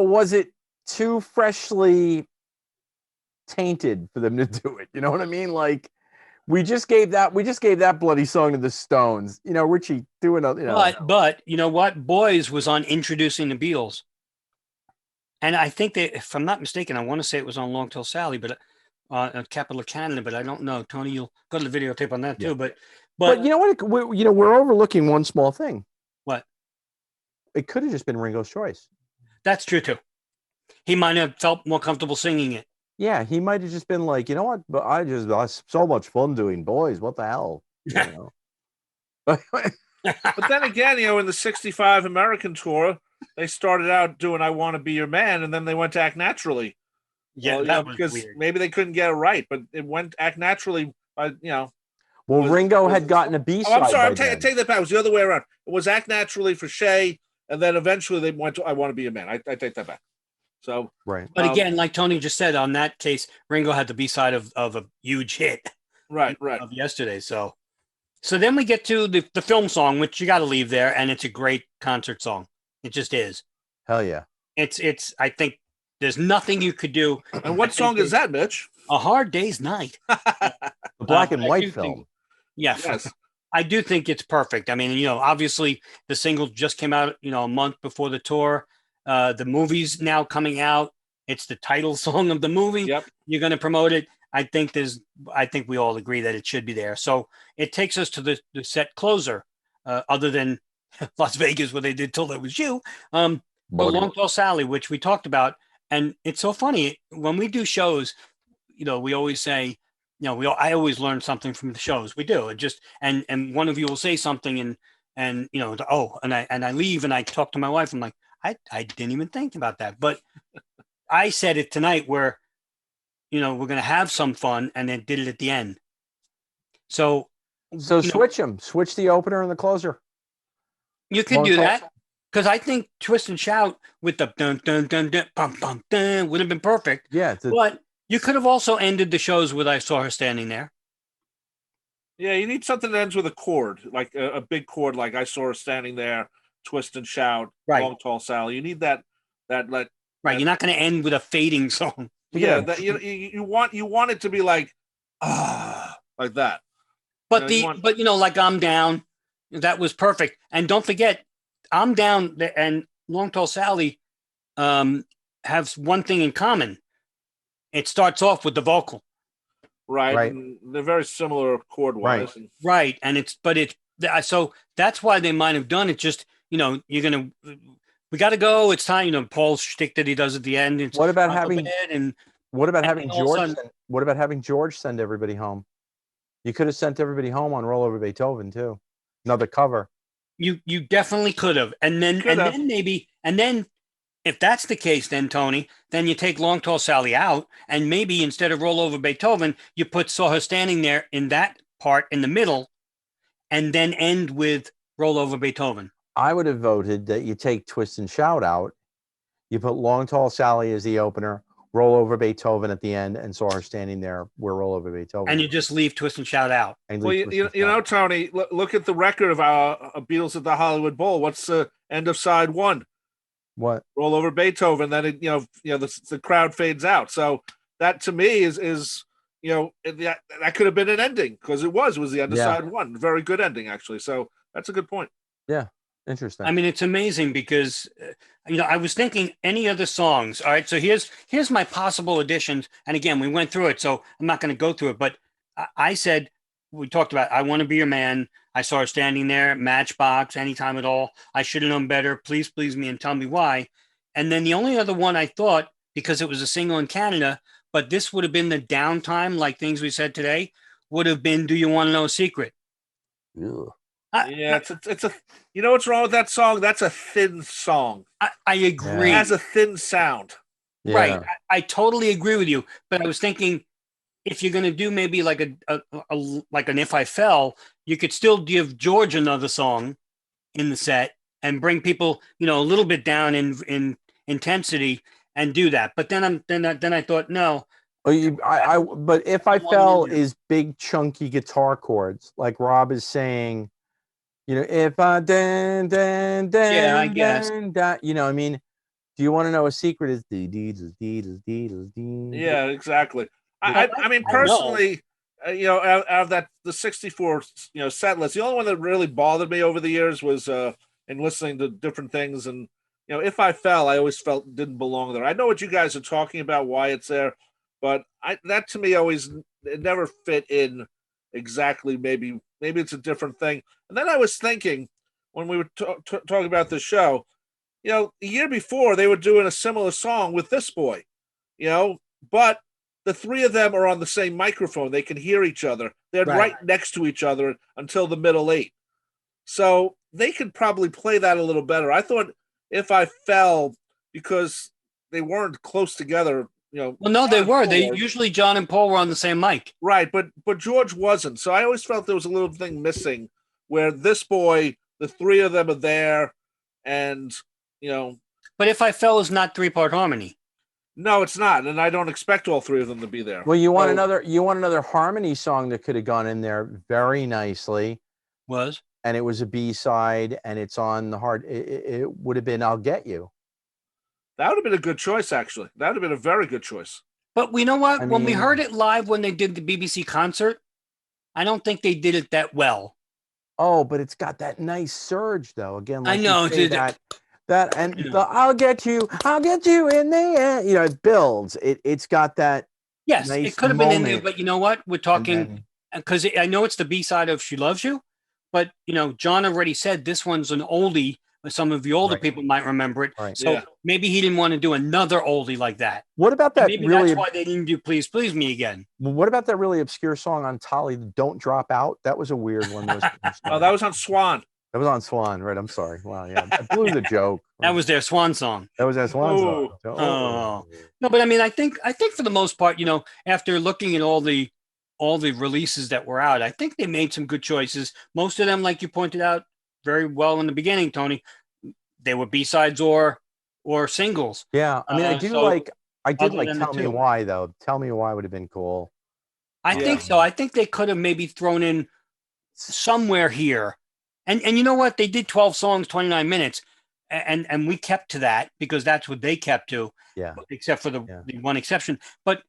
was it too freshly tainted for them to do it? You know what I mean? Like we just gave that bloody song to the Stones. Richie doing But you know what? Boys was on Introducing the Beatles. And I think if I'm not mistaken, I want to say it was on Long Tall Sally, but Capital of Canada, but I don't know. Tony, you'll go to the videotape on that too. But you know what? We're overlooking one small thing. What? It could have just been Ringo's choice. That's true too. He might have felt more comfortable singing it. Yeah, he might have just been like, you know what? But I so much fun doing Boys. What the hell? But then again, in the '65 American tour, they started out doing "I Want to Be Your Man," and then they went to "Act Naturally." Yeah, that was because weird. Maybe they couldn't get it right, but it went "Act Naturally." Well, Ringo had gotten a B-side. Oh, I'm sorry. I'm take that back. It was the other way around. It was "Act Naturally" for Shay, and then eventually they went to "I Want to Be a Man." I take that back. So right. But again, like Tony just said, on that case, Ringo had the B-side of a huge hit. Right. Of Yesterday. So then we get to the film song, which you got to leave there, and it's a great concert song. It just is. Hell yeah. It's. I think there's nothing you could do. And what song is that, Mitch? A Hard Day's Night. The black and white film. Yes. I do think it's perfect. I mean, obviously the single just came out, a month before the tour. The movie's now coming out. It's the title song of the movie. Yep. You're going to promote it. I think we all agree that it should be there. So it takes us to the set closer, other than Las Vegas, where they did Till There Was You. But Long Tall Sally, which we talked about. And it's so funny when we do shows, we always say, I always learn something from the shows. We do. It just, and one of you will say something and I leave and I talk to my wife. I'm like, I didn't even think about that. But I said it tonight where, we're going to have some fun, and then did it at the end. So switch them. Switch the opener and the closer. You could do that. Because I think Twist and Shout with the dun dun dun dun bum bum dun would have been perfect. Yeah. But You could have also ended the shows with "I Saw Her Standing There." Yeah, you need something that ends with a chord, like a big chord, like "I Saw Her Standing There," "Twist and Shout," Right. "Long Tall Sally." You need that. Right. You're not going to end with a fading song. Yeah, that you want it to be like like that. But like "I'm Down," that was perfect. And don't forget, "I'm Down" and "Long Tall Sally" have one thing in common. It starts off with the vocal. Right. And they're very similar chord wise. Right. And so that's why they might have done it. Just, we got to go. It's time, Paul's shtick that he does at the end. What about having George send everybody home? You could have sent everybody home on "Roll Over Beethoven" too. Another cover. You definitely could have. And then if that's the case, then Tony, then you take "Long Tall Sally" out, and maybe instead of "Roll Over Beethoven," you put "Saw Her Standing There" in that part in the middle, and then end with "Roll Over Beethoven." I would have voted that you take "Twist and Shout" out, you put "Long Tall Sally" as the opener, "Roll Over Beethoven" at the end, and "Saw Her Standing There" where "Roll Over Beethoven." And you just leave "Twist and Shout" out. Tony, look at the record of Beatles at the Hollywood Bowl. What's the end of side one? What? "Roll Over Beethoven." Then the crowd fades out. So that to me is that could have been an ending because it was the end of side one. Very good ending actually. So that's a good point. Yeah, interesting. I mean, it's amazing because I was thinking any other songs. All right, so here's my possible additions. And again, we went through it, so I'm not going to go through it. But I said we talked about "I Want to Be Your Man," "I Saw Her Standing There," "Matchbox," "Anytime at All," "I Should Have Known Better," "Please Please Me and Tell Me Why." And then the only other one I thought, because it was a single in Canada, but this would have been the downtime, like things we said today, would have been "Do You Want to Know a Secret?" Ew. It's a what's wrong with that song? That's a thin song. I agree. It has a thin sound. Yeah. Right. I totally agree with you. But I was thinking, if you're going to do maybe like like an "If I Fell," you could still give George another song in the set and bring people, a little bit down in intensity and do that. But then I thought, no. But "If I Fell" is big chunky guitar chords, like Rob is saying. If I dan, I guess. I mean, "Do You Want to Know a Secret" is Yeah, exactly. I mean, personally, out of the 64, set list, the only one that really bothered me over the years was in listening to different things. And, "If I Fell," I always felt didn't belong there. I know what you guys are talking about, why it's there, but that to me it never fit in exactly. Maybe it's a different thing. And then I was thinking when we were talking about the show, a year before they were doing a similar song with this boy, but the three of them are on the same microphone. They can hear each other. They're right next to each other until the middle eight. So they could probably play that a little better. I thought "If I Fell," because they weren't close together. Well, no, they were. Usually John and Paul were on the same mic. Right, but George wasn't. So I always felt there was a little thing missing where this boy, the three of them are there, and But "If I Fell" is not 3-part harmony. No, it's not, and I don't expect all three of them to be there. Well, you want another harmony song that could have gone in there very nicely. And it was a B-side, and it's on the hard. It would have been "I'll Get You." That would have been a good choice, actually. That would have been a very good choice. But we know what? When we heard it live when they did the BBC concert, I don't think they did it that well. Oh, but it's got that nice surge, though. Again, like I know that and the "I'll get you in the end." It builds. It's got that. Yes, nice it could have been in there, but you know what? We're talking because I know it's the B-side of "She Loves You," but John already said this one's an oldie. Some of the older people might remember it. Right. So maybe he didn't want to do another oldie like that. What about that? Maybe that's why they didn't do "Please Please Me" again. What about that really obscure song on Tolly, "Don't Drop Out"? That was a weird one. Oh, that was on Swan. That was on Swan, right? I'm sorry. Wow, yeah, I blew the joke. That was their Swan song. That was their Swan song. Oh. No, but I mean, I think for the most part, after looking at all the releases that were out, I think they made some good choices. Most of them, like you pointed out very well in the beginning, Tony, they were B-sides or singles. Yeah, I mean, I did other like than the Tell Me two. Why, though. Tell Me Why would have been cool. I think so. I think they could have maybe thrown in somewhere here. And you know what? They did 12 songs, 29 minutes. And we kept to that because that's what they kept to. Yeah. Except for the one exception. But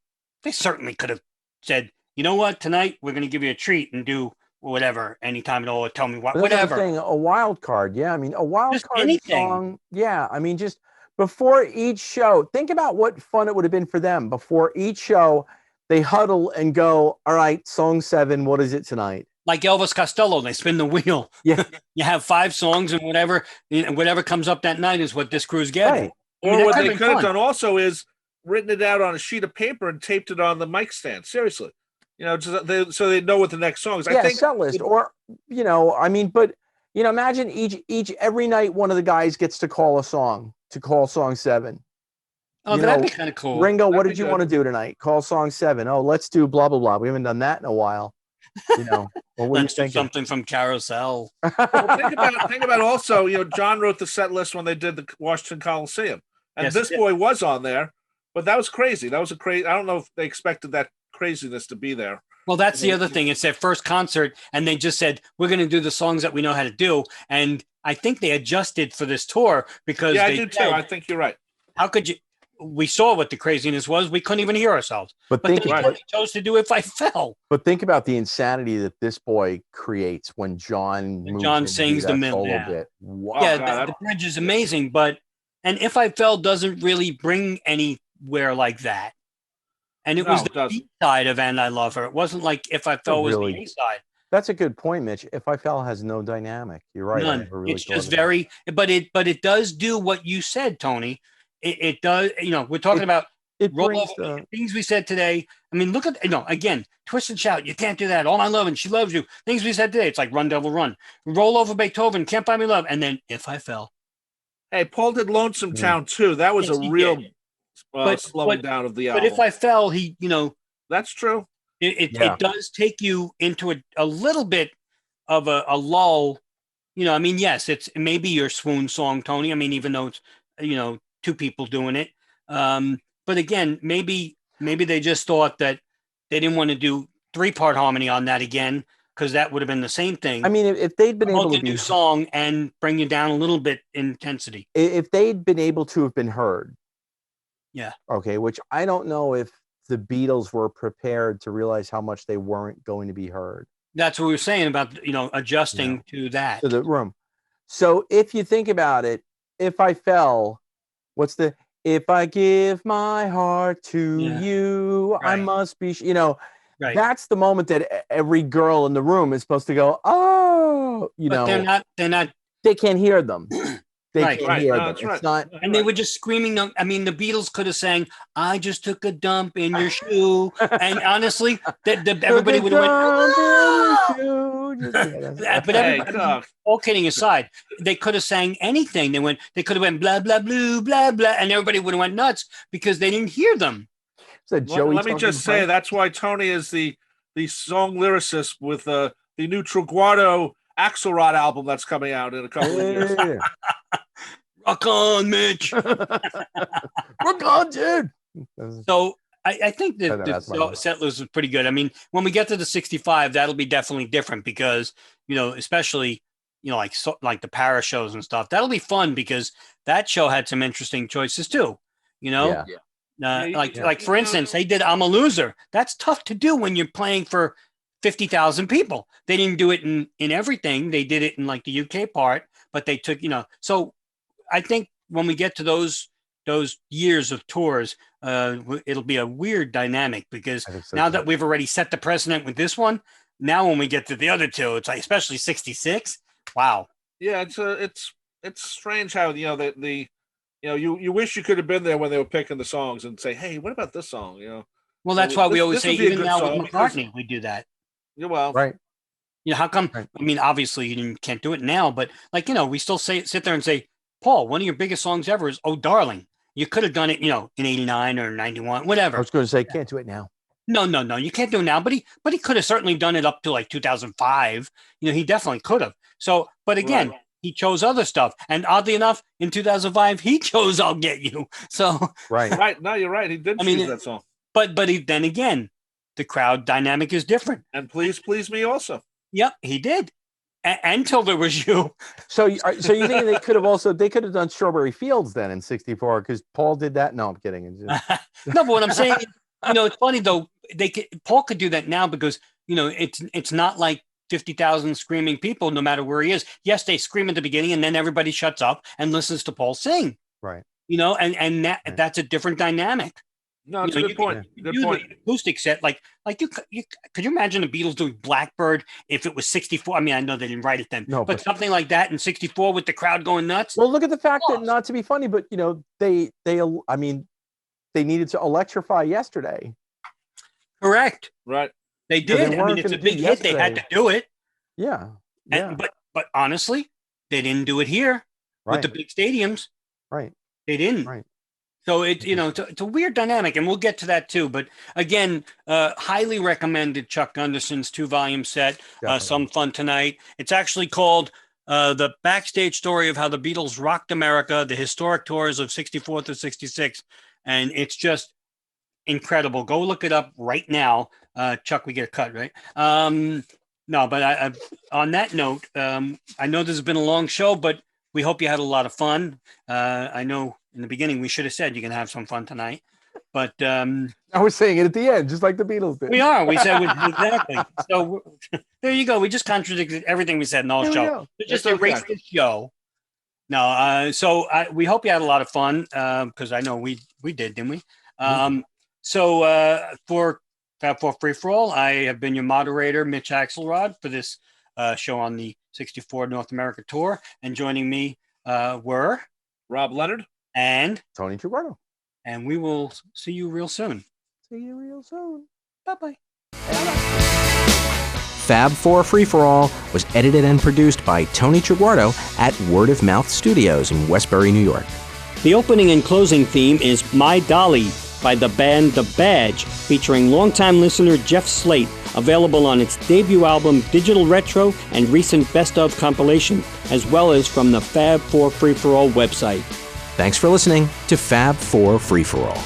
they certainly could have said, you know what, tonight we're going to give you a treat and do whatever, anytime at all, or Tell Me What, whatever. Thing, a wild card. Yeah. I mean, a wild just card anything. song. Yeah. I mean, just before each show, think about what fun it would have been for them. Before each show, they huddle and go, all right, song 7, what is it tonight? Like Elvis Costello, they spin the wheel. Yeah. You have 5 songs and whatever comes up that night is what this crew's getting. Right. Or what they could have done also is written it out on a sheet of paper and taped it on the mic stand. Seriously. So they know what the next song is. Yeah, I think set list. Or, I mean, but, imagine every night one of the guys gets to call song 7. Oh, that'd be kind of cool. Ringo, what did you want to do tonight? Call song 7. Oh, let's do blah, blah, blah. We haven't done that in a while. Well, what let's do something from Carousel. Well, think about also, John wrote the set list when they did the Washington Coliseum. And This Boy was on there, but that was crazy. That was I don't know if they expected that craziness to be there. Well, that's the other thing. It's their first concert, and they just said, we're going to do the songs that we know how to do. And I think they adjusted for this tour because I do too. I think you're right. How could you? We saw what the craziness was. We couldn't even hear ourselves. But they chose to do If I Fell. But think about the insanity that This Boy creates when John sings the middle bit. Wow. Yeah, the bridge is amazing. And If I Fell doesn't really bring anywhere like that. And it was the B side of And I Love Her. It wasn't like If I Fell was the A side. That's a good point, Mitch. If I Fell has no dynamic. You're right. None. It's just very, but it does do what you said, Tony. It does, we're talking about things we said today. I mean, look at, again, Twist and Shout, you can't do that. All My Love and She Loves You. Things we said today. It's like Run Devil Run. Roll Over Beethoven, Can't Buy Me Love. And then If I Fell. Hey, Paul did Lonesome Town too. That was a real slowing down of the album. But If I Fell, that's true. It does take you into a little bit of a lull. I mean, yes, it's maybe your swoon song, Tony. I mean, even though it's, 2 people doing it. But again, maybe they just thought that they didn't want to do 3-part harmony on that again, because that would have been the same thing. I mean, if they'd been able to do song and bring you down a little bit in intensity. If they'd been able to have been heard. Yeah. Okay, which I don't know if the Beatles were prepared to realize how much they weren't going to be heard. That's what we were saying about, adjusting to that. To the room. So if you think about it, If I Fell, if I give my heart to you, I must be, that's the moment that every girl in the room is supposed to go, oh, But they're not, they can't hear them. They can't hear them. It's not. And they were just screaming. I mean, the Beatles could have sang, I just took a dump in your shoe. And honestly, everybody would have went, but all kidding aside, they could have sang anything. They could have went blah, blah, blah, blah, blah. And everybody would have went nuts because they didn't hear them. Let me just say, that's why Tony is the song lyricist with the new Traguardo Axelrod album that's coming out in a couple of years. Rock on, Mitch. Rock on, dude. So I think that the set list was pretty good. I mean, when we get to the 65, that'll be definitely different because, especially, like the Paris shows and stuff, that'll be fun because that show had some interesting choices too, Like for instance, they did I'm a Loser. That's tough to do when you're playing for 50,000 people. They didn't do it in everything. They did it in like the UK part, but they took, so I think when we get to those years of tours, it'll be a weird dynamic because now that we've already set the precedent with this one, now when we get to the other two, it's like, especially 66. Wow. Yeah. It's strange how, you wish you could have been there when they were picking the songs and say, hey, what about this song? Well, that's why we always say, even now with McCartney, we do that. Yeah, well, right. How come? Right. I mean, obviously you can't do it now, but we still sit there and say, Paul, one of your biggest songs ever is "Oh Darling." You could have done it, in 89 or 91, whatever. I was going to say, can't do it now. No, you can't do it now. But he could have certainly done it up to like 2005. He definitely could have. So, but again, he chose other stuff. And oddly enough, in 2005, he chose I'll Get You. So right. No, you're right. He did choose that song. But then again, the crowd dynamic is different. And Please Please Me also. Yep, he did. Until There Was You. So you think they could have done Strawberry Fields then in '64 because Paul did that? No, I'm kidding. No, but what I'm saying, it's funny though. Paul could do that now because it's not like 50,000 screaming people no matter where he is. Yes, they scream at the beginning and then everybody shuts up and listens to Paul sing. Right. That's a different dynamic. No, it's a good point. Good point. Acoustic set, like you could you imagine the Beatles doing Blackbird if it was 64? I mean, I know they didn't write it then, but something like that in 64 with the crowd going nuts. Well, look at the fact that, not to be funny, but they needed to electrify yesterday. Correct. Right. They did. It's a big hit. They had to do it. Yeah. But honestly, they didn't do it here with the big stadiums. Right. They didn't. Right. So it's a weird dynamic, and we'll get to that too. But again, highly recommended Chuck Gunderson's 2-volume set. Some Fun Tonight. It's actually called The Backstage Story of How the Beatles Rocked America, the Historic Tours of 64 to 66. And it's just incredible. Go look it up right now. Chuck, we get a cut, right? No, but I on that note, I know this has been a long show, but we hope you had a lot of fun. I know in the beginning we should have said you can have some fun tonight, but I was saying it at the end, just like the Beatles did. We are. We said exactly. So there you go. We just contradicted everything we said in the whole show. Just erase the show. No, we hope you had a lot of fun because I know we did, didn't we? So for Fab Four Free For All, I have been your moderator, Mitch Axelrod, for this show on the 64 North America tour, and joining me were Rob Leonard and Tony Traguardo. And we will see you real soon. See you real soon. Bye-bye. Fab 4 Free For All was edited and produced by Tony Traguardo at Word of Mouth Studios in Westbury, New York. The opening and closing theme is My Dolly by the band The Badge, featuring longtime listener Jeff Slate, available on its debut album Digital Retro and recent Best Of compilation, as well as from the Fab 4 Free For All website. Thanks for listening to Fab 4 Free For All.